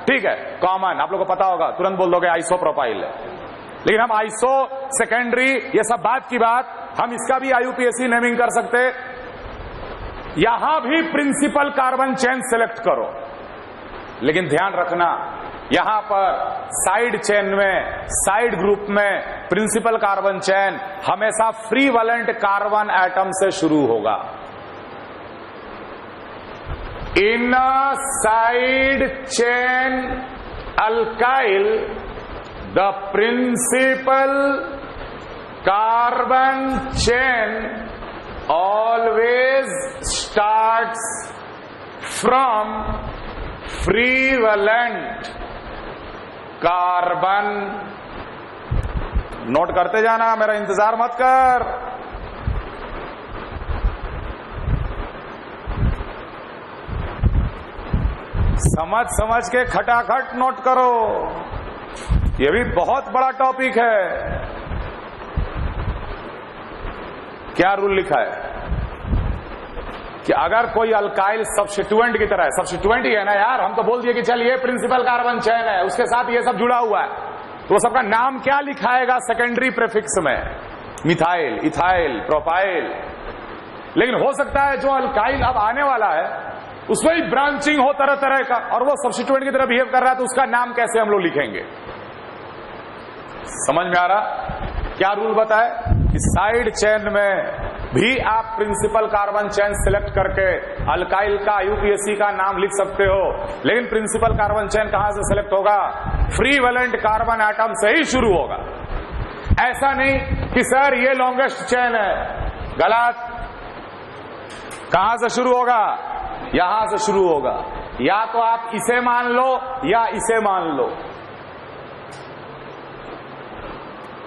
ठीक है, कॉमन, आप लोगों को पता होगा, तुरंत बोल दोगे आइसोप्रोपाइल है। लेकिन हम आइसो, सेकेंडरी, ये सब बात की बात, हम इसका भी IUPAC नेमिंग कर सकते। यहां भी प्रिंसिपल कार्बन चेन सेलेक्ट करो, लेकिन ध्यान रखना, यहां पर साइड चेन में, साइड ग्रुप में प्रिंसिपल कार्बन चेन हमेशा फ्री वैलेंट कार्बन एटम से शुरू होगा। In side chain alkyl the principal carbon chain always starts from free valent carbon. Note करते जाना, मेरा इंतजार मत कर। समझ समझ के खटाखट नोट करो, यह भी बहुत बड़ा टॉपिक है। क्या रूल लिखा है कि अगर कोई अल्काइल सब्स्टिट्यूएंट की तरह है, सब्स्टिट्यूएंट ही है ना यार, हम तो बोल दिए कि चल ये प्रिंसिपल कार्बन चेन है, उसके साथ ये सब जुड़ा हुआ है, तो वो सबका नाम क्या लिखाएगा सेकेंडरी प्रीफिक्स में? Methyl, ethyl, propyl. लेकिन हो सकता है जो अल्काइल अब आने वाला है उसमें ही ब्रांचिंग हो तरह तरह का, और वो सब्स्टिट्यूएंट की तरह बिहेव कर रहा है, तो उसका नाम कैसे हम लोग लिखेंगे? समझ में आ रहा? क्या रूल बताए कि साइड चेन में भी आप प्रिंसिपल कार्बन चेन सिलेक्ट करके अल्काइल का IUPAC का नाम लिख सकते हो, लेकिन प्रिंसिपल कार्बन चेन कहां से सिलेक्ट होगा? फ्री वैलेंट कार्बन एटम से ही शुरू होगा। ऐसा नहीं कि सर ये लॉन्गेस्ट चेन है, गलत। कहां से शुरू होगा? यहां से शुरू होगा। या तो आप इसे मान लो या इसे मान लो।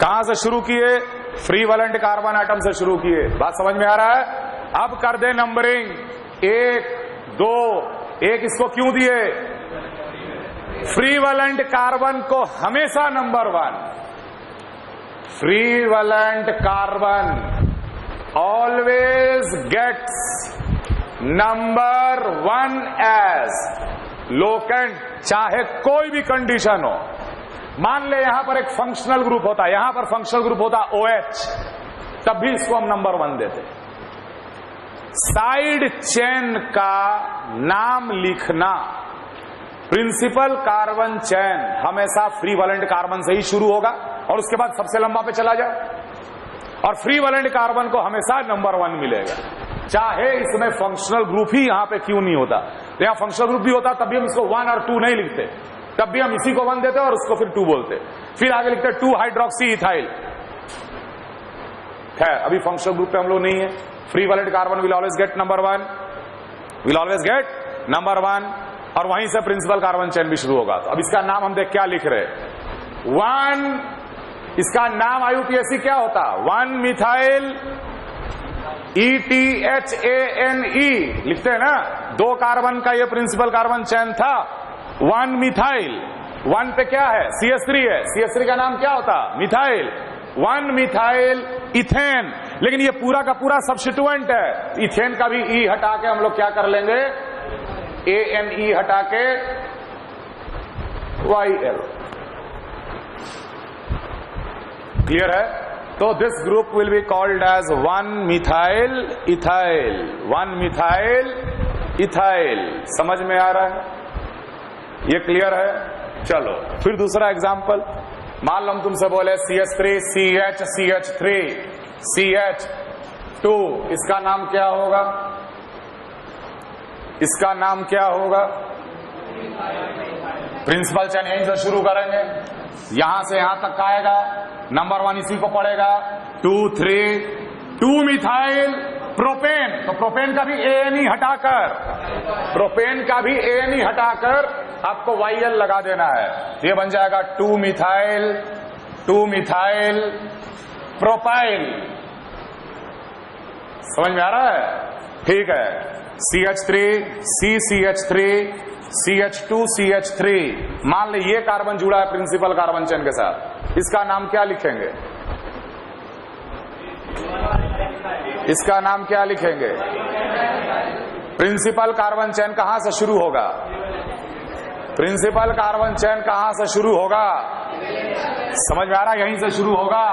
कहां से शुरू किए? फ्री वैलेंट कार्बन एटम से शुरू किए। बात समझ में आ रहा है? अब कर दे नंबरिंग, 1 2 1। इसको क्यों दिए? फ्री वैलेंट कार्बन को हमेशा number 1। Free valent carbon always gets number 1 as locant, चाहे कोई भी कंडीशन हो। मान ले यहां पर एक फंक्शनल ग्रुप होता, यहां पर फंक्शनल ग्रुप होता OH, तब भी इसको हम नंबर 1 देते। साइड चेन का नाम लिखना, प्रिंसिपल कार्बन चेन हमेशा फ्री वैलेंट कार्बन से ही शुरू होगा और उसके बाद सबसे लंबा पे चला जाए, और फ्री वैलेंट कार्बन को हमेशा नंबर 1 मिलेगा, चाहे इसमें फंक्शनल ग्रुप ही यहां पे क्यों नहीं होता। तो यहां फंक्शनल ग्रुप भी होता तब भी हम इसको 1 और 2 नहीं लिखते, तब भी हम इसी को 1 देते और उसको फिर 2 बोलते। फिर आगे लिखते 2 हाइड्रोक्सी इथाइल। खैर अभी फंक्शनल ग्रुप पे हम लोग नहीं है। Free valent carbon will always get number 1, will always get number 1, और वहीं से प्रिंसिपल कार्बन चेन भी शुरू होगा। तो अब इसका नाम हम देख क्या लिख रहे, 1, इसका नाम IUPAC क्या होता, 1 मिथाइल ETHANE लिखते हैं ना, 2 कार्बन का ये प्रिंसिपल कार्बन चेन था, 1 मिथाइल। 1 पे क्या है, CH3 है, CH3 का नाम क्या होता, मिथाइल। 1 मिथाइल इथेन, लेकिन ये पूरा का पूरा सब्स्टिट्यूएंट है। इथेन का भी ई हटा के हम लोग क्या कर लेंगे, ANE हटा के YL। क्लियर है? तो this group will be called as 1 methyl ethyl, 1 methyl ethyl. समझ में आ रहा है? ये क्लियर है? चलो फिर दूसरा एग्जांपल, मान लो हम तुमसे बोले CH3 CH CH3 CH2, इसका नाम क्या होगा, इसका नाम क्या होगा, प्रिंसिपल चेन यहीं से शुरू करेंगे, यहां से यहां तक आएगा, नंबर 1 इसी को पड़ेगा, 2 3 2 मिथाइल प्रोपेन। तो प्रोपेन का भी ANE हटाकर, प्रोपेन का भी ANE हटाकर आपको YL लगा देना है। ये बन जाएगा 2 मिथाइल प्रोपाइल। समझ में आ रहा है? ठीक है, CH3 CCH3 CH2 CH3। मान ले ये कार्बन जुड़ा है प्रिंसिपल कार्बन चेन के साथ, इसका नाम क्या लिखेंगे, इसका नाम क्या लिखेंगे? प्रिंसिपल कार्बन चेन कहां से शुरू होगा, प्रिंसिपल कार्बन चेन कहां से शुरू होगा, समझ में आ रहा है? यहीं से शुरू होगा,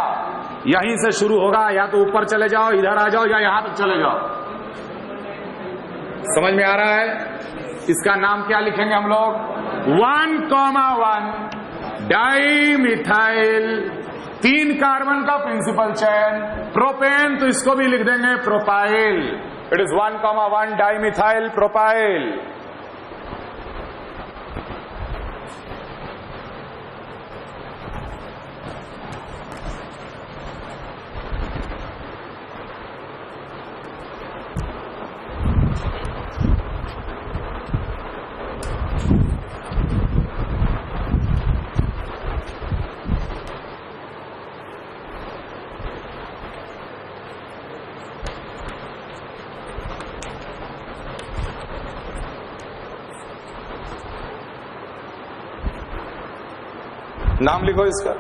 यहीं से शुरू होगा। या तो ऊपर चले जाओ, इधर आ जाओ, या यहां तक चले जाओ। समझ में आ रहा है? इसका नाम क्या लिखेंगे हम लोग, 1,1 डाई मिथाइल, 3 कार्बन का प्रिंसिपल चेन प्रोपेन, तो इसको भी लिख देंगे propyl. It is 1,1 di methyl propyl. नाम लिखो इसका।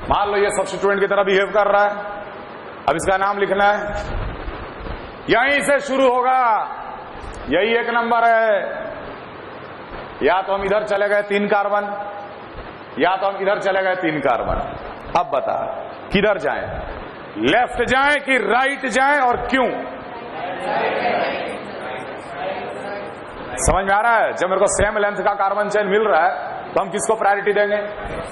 मान लो ये सब्स्टिट्यूएंट की तरह बिहेव कर रहा है, अब इसका नाम लिखना है, यहीं से शुरू होगा, यही 1 नंबर है। या तो हम इधर चले गए 3 कार्बन, या तो हम इधर चले गए 3 कार्बन। अब बता किधर जाएं, लेफ्ट जाएं कि राइट जाएं, और क्यों? समझ में आ रहा है? जब मेरे को सेम लेंथ का कार्बन चेन मिल रहा है तो हम किसको प्रायोरिटी देंगे,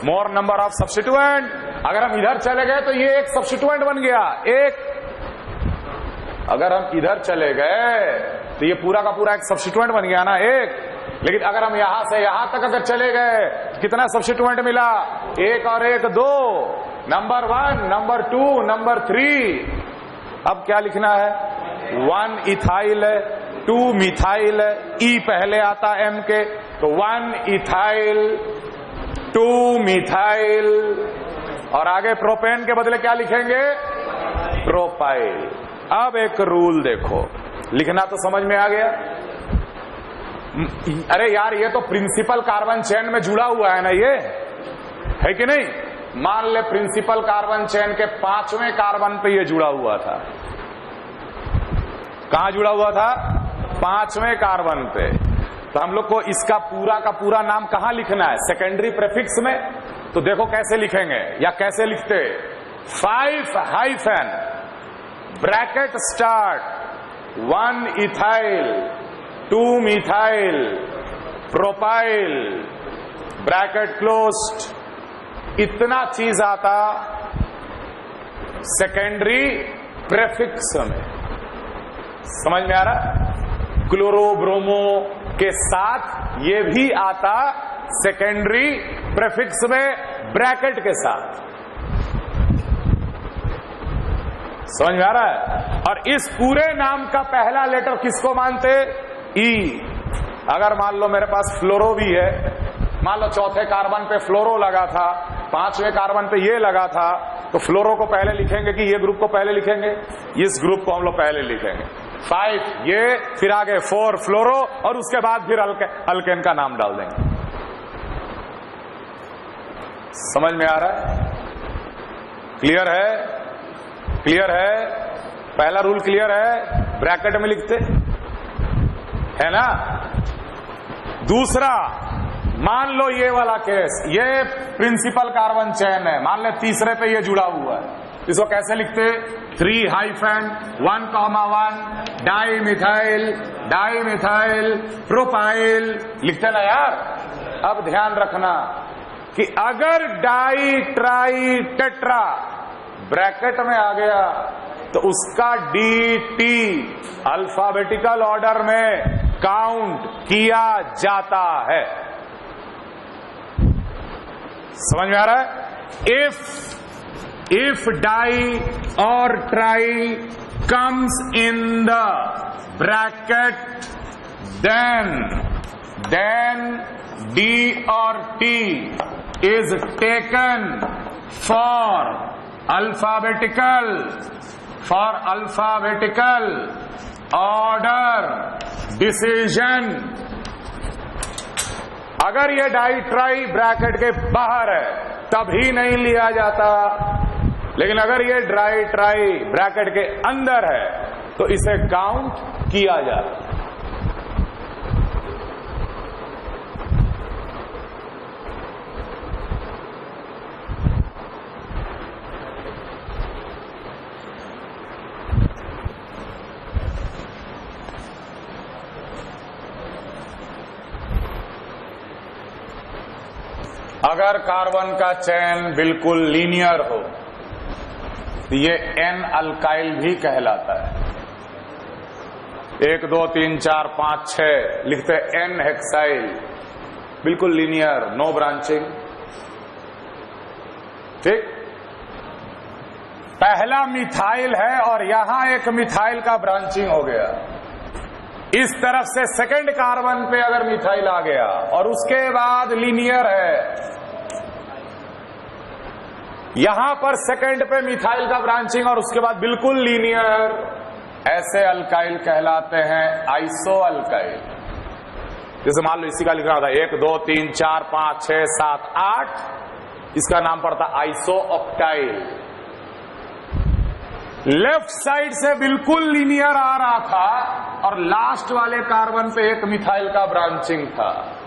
मोर नंबर ऑफ सब्स्टिट्यूएंट। अगर हम इधर चले गए तो ये एक सब्स्टिट्यूएंट बन गया, एक। अगर हम इधर चले गए तो ये पूरा का पूरा एक सब्स्टिट्यूएंट बन गया ना, एक। लेकिन अगर हम यहां से यहां तक अगर चले गए, कितना सब्स्टिट्यूएंट मिला, 1 और 1 2, नंबर 1 नंबर 2 नंबर 3। अब क्या लिखना है, 1 इथाइल है, 2 मिथाइल है, ई पहले आता M के, तो 1 इथाइल 2 मिथाइल, और आगे प्रोपेन के बदले क्या लिखेंगे, प्रोपाइल। अब एक रूल देखो, लिखना तो समझ में आ गया। अरे यार ये तो प्रिंसिपल कार्बन चेन में जुड़ा हुआ है ना, ये है कि नहीं? मान ले प्रिंसिपल कार्बन चेन के 5वें कार्बन पे ये जुड़ा हुआ था। कहां जुड़ा हुआ था, 5वें कार्बन पे। तो हम लोग को इसका पूरा का पूरा नाम कहां लिखना है, सेकेंडरी प्रेफिक्स में। तो देखो कैसे लिखेंगे, या कैसे लिखते, 5 hyphen bracket start 1 ethyl 2 methyl propyl bracket closed. इतना चीज आता सेकेंडरी प्रेफिक्स में। समझ में आ रहा? क्लोरो ब्रोमो के साथ ये भी आता सेकेंडरी प्रीफिक्स में ब्रैकेट के साथ। समझ में आ रहा है? और इस पूरे नाम का पहला लेटर किसको मानते? ई। अगर मान लो मेरे पास फ्लोरो भी है, मान लो चौथे कार्बन पे फ्लोरो लगा था, पांचवें कार्बन पे ये लगा था, तो फ्लोरो को पहले लिखेंगे कि ये ग्रुप को पहले लिखेंगे? इस ग्रुप को हम लोग पहले लिखेंगे। 5 ये, फिर आगे 4 फ्लोरो, और उसके बाद फिर अल्केन का नाम डाल देंगे। समझ में आ रहा है? क्लियर है? क्लियर है? पहला रूल क्लियर है? ब्रैकेट में लिखते है ना। दूसरा, मान लो ये वाला केस, ये प्रिंसिपल कार्बन चेन है, मान ले तीसरे पे ये जुड़ा हुआ है, इसको कैसे लिखते? 3-1,1 डाइमिथाइल डाइमिथाइल प्रोपाइल लिखते ना यार। अब ध्यान रखना कि अगर डाई ट्राई टेट्रा ब्रैकेट में आ गया तो उसका डीटी अल्फाबेटिकल ऑर्डर में काउंट किया जाता है। समझ में आ रहा है? इफ डाई और try comes in the bracket then D or T is taken for alphabetical order decision। अगर ये डाई ट्राई ब्रैकेट के बाहर है तभी नहीं लिया जाता, लेकिन अगर ये डाई ट्राई ब्रैकेट के अंदर है तो इसे काउंट किया जाता। अगर कार्बन का चेन बिल्कुल लीनियर हो तो ये एन अल्काइल भी कहलाता है। 1 2 3 4 5 6 लिखते एन हेक्साइल, बिल्कुल लीनियर, नो ब्रांचिंग। ठीक, पहला मिथाइल है और यहां एक मिथाइल का ब्रांचिंग हो गया। इस तरफ से सेकंड कार्बन पे अगर मिथाइल आ गया और उसके बाद लीनियर है, यहां पर सेकंड पे मिथाइल का ब्रांचिंग और उसके बाद बिल्कुल लीनियर, ऐसे अल्काइल कहलाते हैं आइसो अल्काइल। जैसे मान लो इसी का लिखा था 1 2 3 4 5 6 7 8, इसका नाम पड़ता आइसो ऑक्टाइल। लेफ्ट साइड से बिल्कुल लीनियर आ रहा था और लास्ट वाले कार्बन पे एक मिथाइल का ब्रांचिंग था,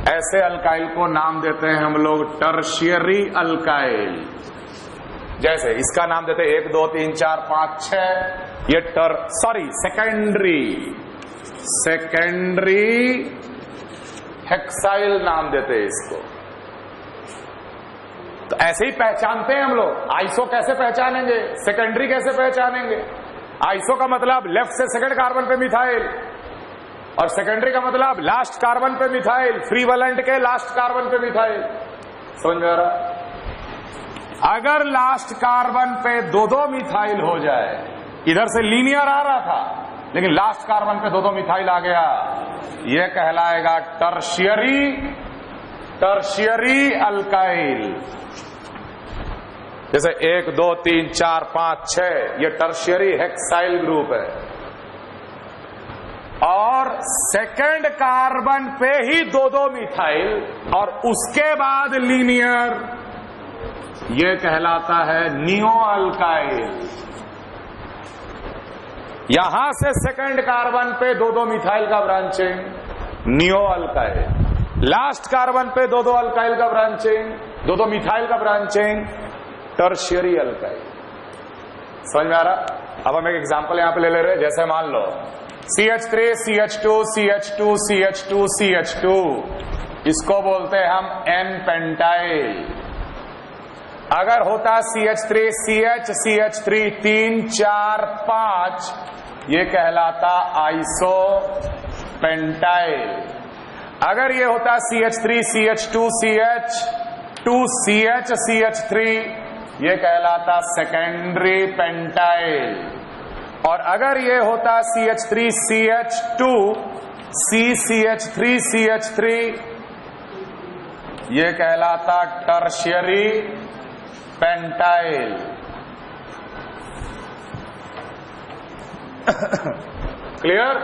ऐसे अल्काइल को नाम देते हैं हम लोग टर्शियरी अल्काइल। जैसे इसका नाम देते हैं 1 2 3 4 5 6, ये सेकेंडरी हेक्साइल नाम देते हैं इसको। तो ऐसे ही पहचानते हैं हम लोग। आइसो कैसे पहचानेंगे, सेकेंडरी कैसे पहचानेंगे? आइसो का मतलब लेफ्ट से सेकंड कार्बन पे मिथाइल, और सेकेंडरी का मतलब लास्ट कार्बन पे मिथाइल, फ्री वैलेंट के लास्ट कार्बन पे मिथाइल। समझ में आ रहा? अगर लास्ट कार्बन पे 2 मिथाइल हो जाए, इधर से लीनियर आ रहा था लेकिन लास्ट कार्बन पे 2 मिथाइल आ गया, यह कहलाएगा टर्शियरी अल्काइल। जैसे 1 2 3 4 5 6, ये टर्शियरी हेक्साइल ग्रुप है। और सेकंड कार्बन पे ही 2 मिथाइल और उसके बाद लीनियर, ये कहलाता है नियो अल्काइल। यहां से सेकंड कार्बन पे 2 मिथाइल का branching, neo alkyl. Last carbon पे 2 अल्काइल का ब्रांचिंग, 2 मिथाइल का ब्रांचिंग, टर्शियरी अल्काइल। समझ में आ रहा? अब हम एक एग्जांपल यहां पे ले ले रहे हैं। जैसे मान लो CH3 CH2 CH2 CH2 CH2, इसको बोलते हैं हम N पेंटाइल। अगर होता CH3 CH CH3 3 4 5, ये कहलाता आइसो पेंटाइल। अगर ये होता CH3 CH2 CH2 CH CH3, ये कहलाता सेकेंडरी पेंटाइल। और अगर ये होता CH3 CH2 CH3 CH3, ये कहलाता टर्शियरी पेंटाइल। क्लियर?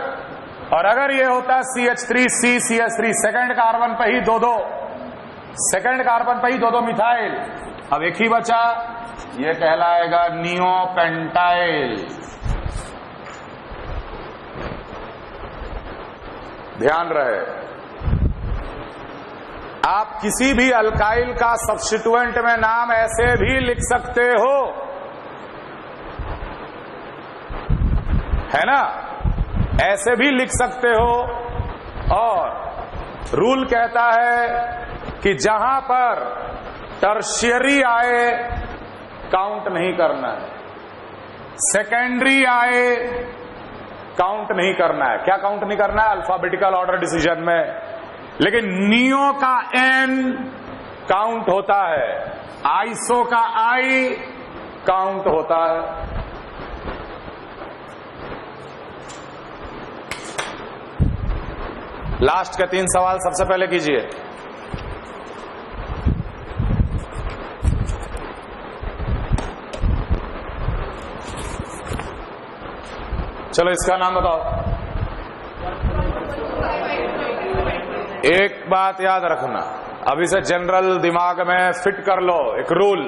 और अगर ये होता CH3 CH3, सेकंड कार्बन पे ही सेकंड कार्बन पे ही दो मिथाइल, अब एक ही बचा, ये कहलाएगा नियो पेंटाइल। ध्यान रहे, आप किसी भी अल्काइल का सब्स्टिट्यूएंट में नाम ऐसे भी लिख सकते हो, है ना, ऐसे भी लिख सकते हो। और रूल कहता है कि जहां पर टर्शियरी आए काउंट नहीं करना है, सेकेंडरी आए काउंट नहीं करना है। क्या काउंट नहीं करना है? अल्फाबेटिकल ऑर्डर डिसीजन में। लेकिन नियो का N काउंट होता है, आइसो का I काउंट होता है। लास्ट के 3 सवाल सबसे पहले कीजिए। चलो इसका नाम बताओ। एक बात याद रखना, अभी से जनरल दिमाग में फिट कर लो एक rule,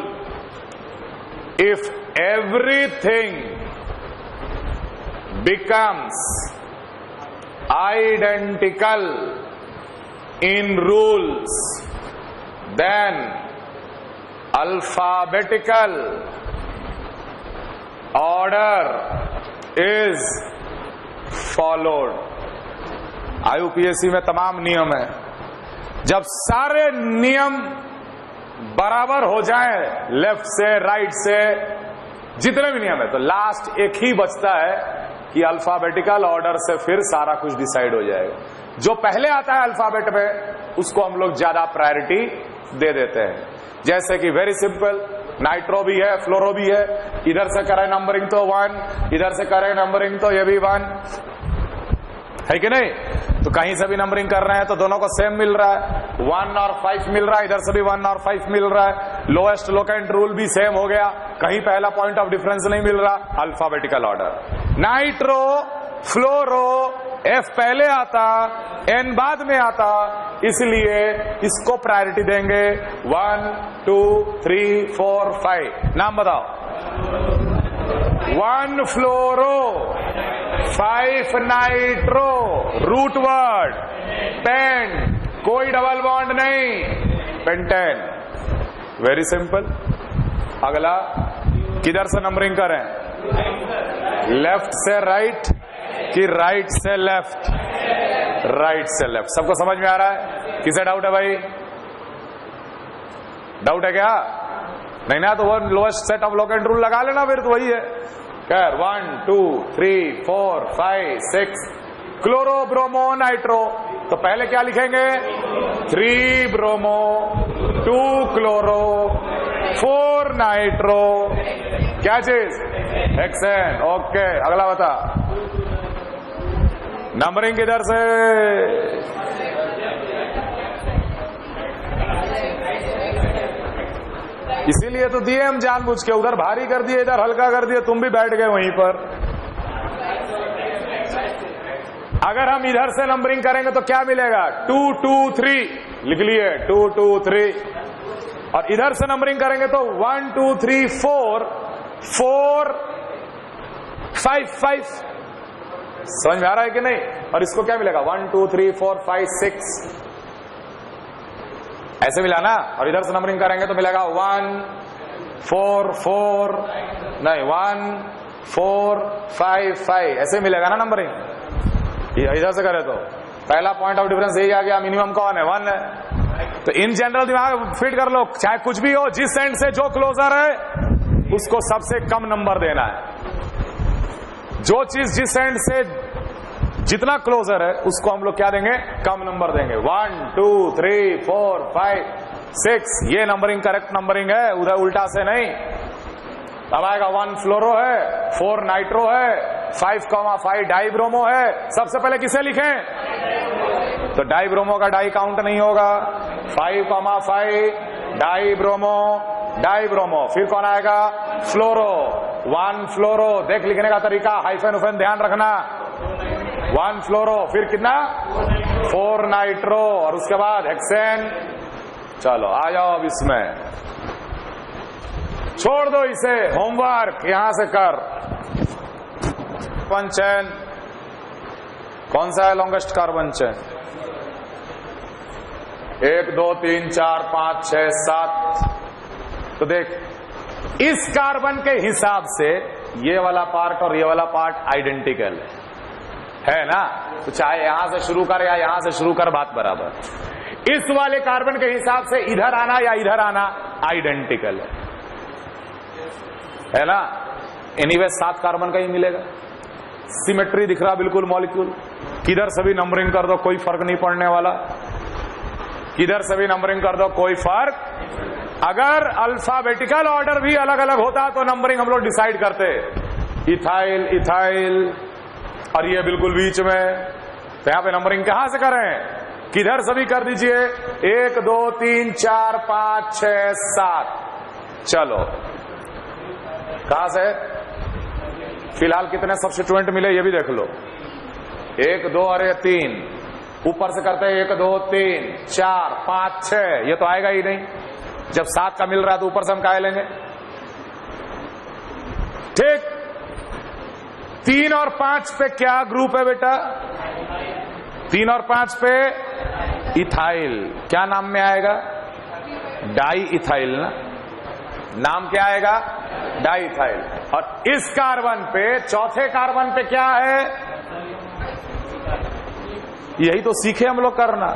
if everything becomes identical in rules, then alphabetical order is followed। IUPAC में तमाम नियम है, जब सारे नियम बराबर हो जाएं, लेफ्ट से राइट से जितने भी नियम है, तो लास्ट एक ही बचता है कि अल्फाबेटिकल ऑर्डर से फिर सारा कुछ डिसाइड हो जाएगा। जो पहले आता है अल्फाबेट में उसको हम लोग ज्यादा प्रायोरिटी दे देते हैं। जैसे कि वेरी सिंपल, नाइट्रो भी है, फ्लोरो भी है, इधर से करें नंबरिंग तो 1, इधर से करें नंबरिंग तो ये भी 1 है कि नहीं। तो कहीं से भी नंबरिंग कर रहे हैं तो दोनों को सेम मिल रहा है, 1 और 5 मिल रहा है, इधर से भी 1 और 5 मिल रहा है। लोएस्ट लोकेंट रूल भी सेम हो गया, कहीं पहला पॉइंट ऑफ डिफरेंस नहीं मिल रहा। अल्फाबेटिकल ऑर्डर, नाइट्रो फ्लोरो F पहले आता, N बाद में आता, इसलिए इसको प्रायोरिटी देंगे 1 2 3 4 5। नाम बताओ। 1 फ्लोरो, 5 नाइट्रो, रूट वर्ड पेन, कोई डबल बॉन्ड नहीं, पेंटेन। Very simple. अगला, किधर से नंबरिंग करें? लेफ्ट से राइट कि राइट से लेफ्ट? राइट से लेफ्ट। सबको समझ में आ रहा है? किसे डाउट है भाई? डाउट है क्या? नहीं ना, तो वो lowest set of locant rule लगा लेना, फिर तो वही है। खैर 1 2 3 4 5 6 क्लोरो ब्रोमो नाइट्रो, तो पहले क्या लिखेंगे? 3 ब्रोमो, 2 क्लोरो, 4 नाइट्रो। क्या चीज? हेक्सेन। ओके, अगला बता। नंबरिंग किधर से? इसीलिए तो दिए हम जानबूझ के, उधर भारी कर दिए, इधर हल्का कर दिए, तुम भी बैठ गए वहीं पर। अगर हम इधर से नंबरिंग करेंगे तो क्या मिलेगा? 2 2 3 लिख लिए, 2 2 3। और इधर से नंबरिंग करेंगे तो 1 2 3 4 4 5 5। समझ में आ रहा है कि नहीं? और इसको क्या मिलेगा? 1 2 3 4 5 6, ऐसे मिला ना। और इधर से नंबरिंग करेंगे तो मिलेगा 1 4 4, नहीं 1 4 5 5, ऐसे मिलेगा ना नंबरिंग। इधर से करे तो पहला पॉइंट ऑफ डिफरेंस यही आ गया, मिनिमम कौन है? 1 है। तो इन जनरल दिमाग फिट कर लो, चाहे कुछ भी हो, जिस एंड से जो क्लोजर है उसको सबसे कम नंबर देना है। जो चीज जिस एंड से जितना क्लोजर है उसको हम लोग क्या देंगे, कम नंबर देंगे। 1 2 3 4 5 6 ये नंबरिंग करेक्ट नंबरिंग है, उधर उल्टा से नहीं। अब आएगा 1 फ्लोरो है, 4 नाइट्रो है, 5,5 डाइब्रोमो है। सबसे पहले किसे लिखें, तो डाइब्रोमो का डाई काउंट नहीं होगा। 5,5 डाइब्रोमो, डाइब्रोमो। फिर कौन आएगा, फ्लोरो, 1 फ्लोरो। देख लिखने का तरीका, हाइफन उफन ध्यान रखना। 1 फ्लोरो, फिर कितना, 4 नाइट्रो, और उसके बाद हेक्सेन। चलो आ जाओ अब इसमें, छोड़ दो इसे, होमवर्क यहां से कर। कार्बन चेन कौन सा है, लॉन्गेस्ट कार्बन चेन? 1 2 3 4 5 6 7। तो देख, इस कार्बन के हिसाब से ये वाला पार्ट और ये वाला पार्ट आइडेंटिकल है ना। तो चाहे यहां से शुरू कर या यहां से शुरू कर, बात बराबर। इस वाले कार्बन के हिसाब से इधर आना या इधर आना आइडेंटिकल है ना। एनीवे 7 कार्बन का ही मिलेगा। सिमेट्री दिख रहा बिल्कुल मॉलिक्यूल। किधर से भी नंबरिंग कर दो कोई फर्क नहीं पड़ने वाला, किधर से भी नंबरिंग कर दो कोई फर्क। अगर अल्फाबेटिकल ऑर्डर भी अलग अलग होता तो नंबरिंग हम लोग डिसाइड करते, इथाइल इथाइल, और ये बिल्कुल बीच में। तो यहां पे नंबरिंग कहां से करें, किधर से भी कर दीजिए। 1 2 3 4 5 6 7। चलो कहां से, फिलहाल कितने सब्स्टिट्यूएंट मिले ये भी देख लो। 1 2 और 3, ऊपर से करते हैं 1 2 3 4 5 6। ये तो आएगा ही नहीं, जब 7 का मिल रहा है तो ऊपर से हम क्या लेंगे। ठीक, 3 और 5 पे क्या ग्रुप है बेटा, 3 और 5 पे इथाइल। क्या नाम में आएगा, डाई इथाइल ना, नाम क्या आएगा, डाई इथाइल। और इस कार्बन पे, चौथे कार्बन पे क्या है, यही तो सीखे हम लोग करना।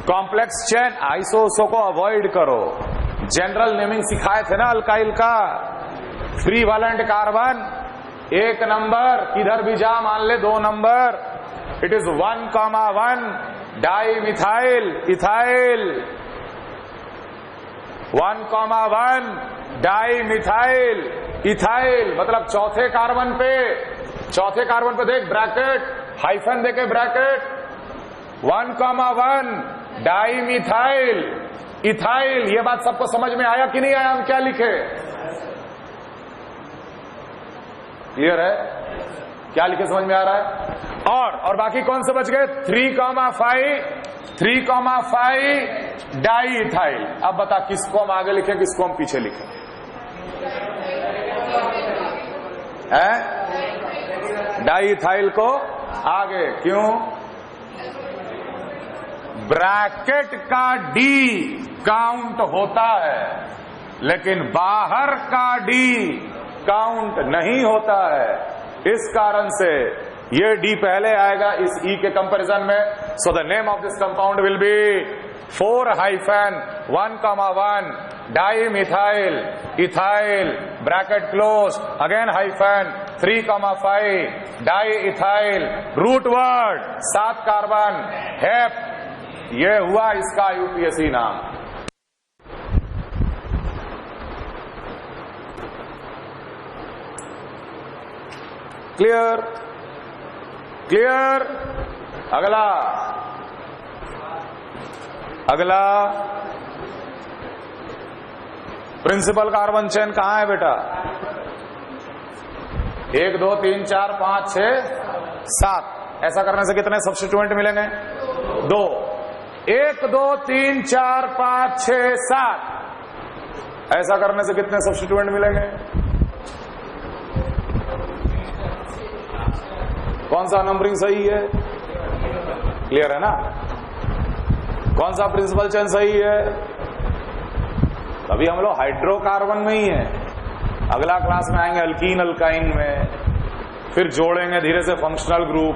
कॉम्प्लेक्स चेन, आइसोसो को अवॉइड करो। जनरल नेमिंग सिखाए थे ना अल्काइल का। फ्री वैलेंट कार्बन 1 नंबर, किधर भी जा मान ले 2 number. It is 1,1 die methyl ethyl, 1,1 die methyl ethyl. मतलब चौथे कार्बन पे देख ब्रैकेट, हाइफन देके ब्रैकेट, 1,1 डाई मिथाइल इथाइल। ये बात सबको समझ में आया कि नहीं आया, हम क्या लिखे, क्लियर है, क्या लिखे समझ में आ रहा है। और बाकी कौन से बच गए, 3,5 डाई इथाइल। अब बता किसको हम आगे लिखें, किसको हम पीछे लिखें, डाई इथाइल को आगे, क्यों, ब्रैकेट का डी काउंट होता है लेकिन बाहर का डी काउंट नहीं होता है। इस कारण से ये डी पहले आएगा इस ई के कंपैरिजन में। So the name of this compound will be 4-1,1 di methyl ethyl, bracket close, again hyphen, 3,5 di ethyl, root word 7 carbon, hep. ये हुआ इसका यूपीएससी नाम। Clear, clear. अगला प्रिंसिपल कार्बन चेन कहां है बेटा, 1 2 3 4 5 6 7। ऐसा करने से कितने सब्स्टिट्यूएंट मिलेंगे, 2। 1 2 3 4 5 6 7। ऐसा करने से कितने सब्स्टिट्यूएंट मिलेंगे, कौन सा नंबरिंग सही है, क्लियर है ना, कौन सा प्रिंसिपल चेन सही है। अभी हम लोग हाइड्रोकार्बन में ही है, अगला क्लास में आएंगे अल्कीन अल्काइन में, फिर जोड़ेंगे धीरे से फंक्शनल ग्रुप,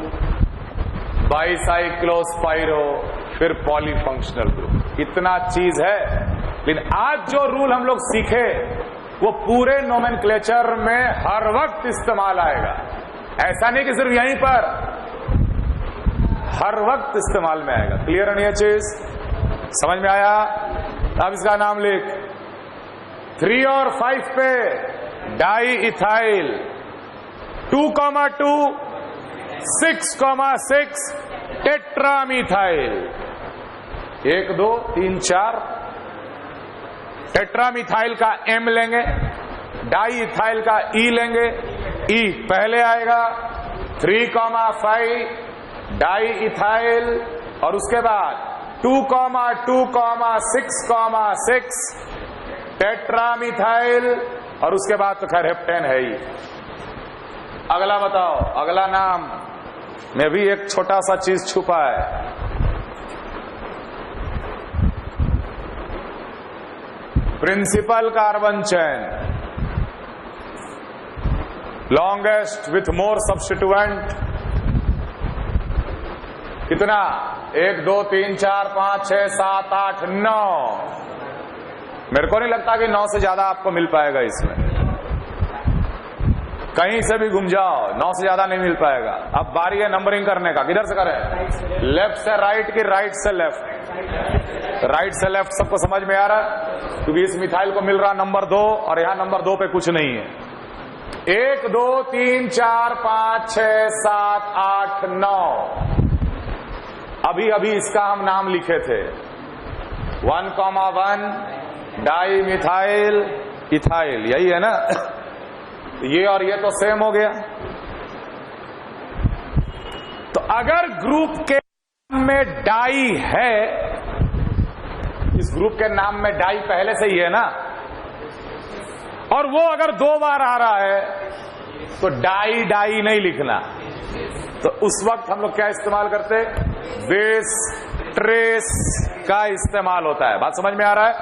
बाइसाइक्लोस्पाइरो, फिर पॉलीफंक्शनल ग्रुप। इतना चीज है, लेकिन आज जो रूल हम लोग सीखे वो पूरे नोमेनक्लेचर में हर वक्त इस्तेमाल आएगा। ऐसा नहीं कि सिर्फ यहीं पर, हर वक्त इस्तेमाल में आएगा। क्लियर है ये चीज? समझ में आया? अब इसका नाम लिख। 3 और 5 पे डाई इथाइल, 2,2 6,6 टेट्रामीथाइल। 1 2 3 4 टेट्रामीथाइल का M लेंगे, डाई इथाइल का E लेंगे। E पहले आएगा, 3,5 डाई इथाइल, और उसके बाद 2,2,6,6 टेट्रामीथाइल, और उसके बाद तो खैर हेप्टेन है ही। अगला बताओ, अगला नाम में भी एक छोटा सा चीज छुपा है। Principal carbon chain, longest with more substituent. कितना? 1 2 3 4 5 6 7 8 9। मेरे को नहीं लगता कि 9 से ज्यादा आपको मिल पाएगा इसमें। कहीं से भी घूम जाओ, 9 से ज्यादा नहीं मिल पाएगा। अब बारी है नंबरिंग करने का। किधर से करें? लेफ्ट से राइट की राइट से लेफ्ट? राइट से लेफ्ट सबको समझ में आ रहा है? क्योंकि इस मिथाइल को मिल रहा नंबर 2 और यहां नंबर 2 पे कुछ नहीं है। 1 2 3 4 5 6 7 8 9। अभी अभी इसका हम नाम लिखे थे। 1,1 डाई मिथाइल इथाइल, यही है ना? ये और ये तो सेम हो गया। तो अगर ग्रुप के नाम में डाई है, इस ग्रुप के नाम में डाई पहले से ही है ना, और वो अगर 2 बार आ रहा है तो डाई डाई नहीं लिखना। तो उस वक्त हम लोग क्या इस्तेमाल करते? बेस ट्रेस का इस्तेमाल होता है। बात समझ में आ रहा है?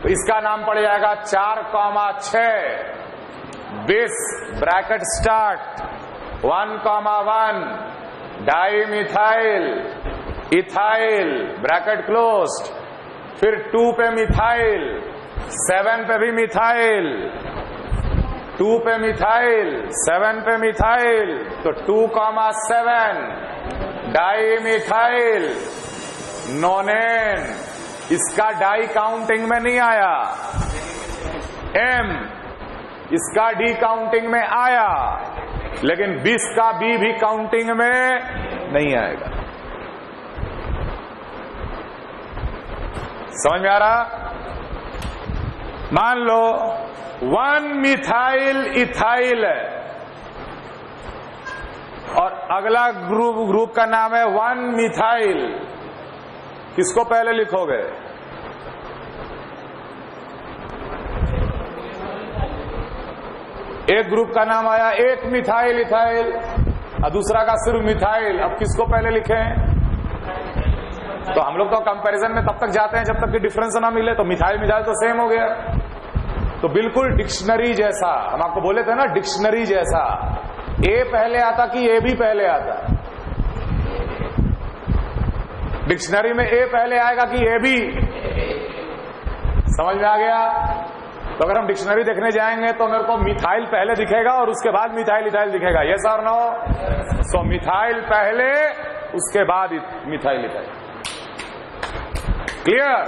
तो इसका नाम पड़ जाएगा 4,6 base bracket start 1,1 die methyl ethyl bracket closed, फिर 2 पे मिथाइल, 7 पे भी मिथाइल, 2 पे मिथाइल, 7 पे मिथाइल, तो 2,7 डाई मिथाइल नोनेन। इसका डाई काउंटिंग में नहीं आया। M इसका डी काउंटिंग में आया, लेकिन 20 का बी भी काउंटिंग में नहीं आएगा। समझ में आ रहा? मान लो 1 मिथाइल इथाइल है और अगला ग्रुप का नाम है 1 मिथाइल। किसको पहले लिखोगे? एक ग्रुप का नाम आया 1 मिथाइल इथाइल और दूसरा का सिर्फ मिथाइल। अब किसको पहले लिखें? तो हम लोग तो कंपैरिजन में तब तक जाते हैं जब तक कि डिफरेंस ना मिले। तो मिथाइल मिथाइल तो सेम हो गया। तो बिल्कुल डिक्शनरी जैसा, हम आपको बोले थे ना, डिक्शनरी जैसा। ए पहले आता कि ए भी पहले आता? डिक्शनरी में ए पहले आएगा कि ए भी? समझ में आ गया? तो अगर हम डिक्शनरी देखने जाएंगे तो मेरे को मिथाइल पहले दिखेगा और उसके बाद मिथाइल इथाइल दिखेगा। यस और नो? सो मिथाइल पहले, उसके बाद मिथाइल इथाइल। क्लियर?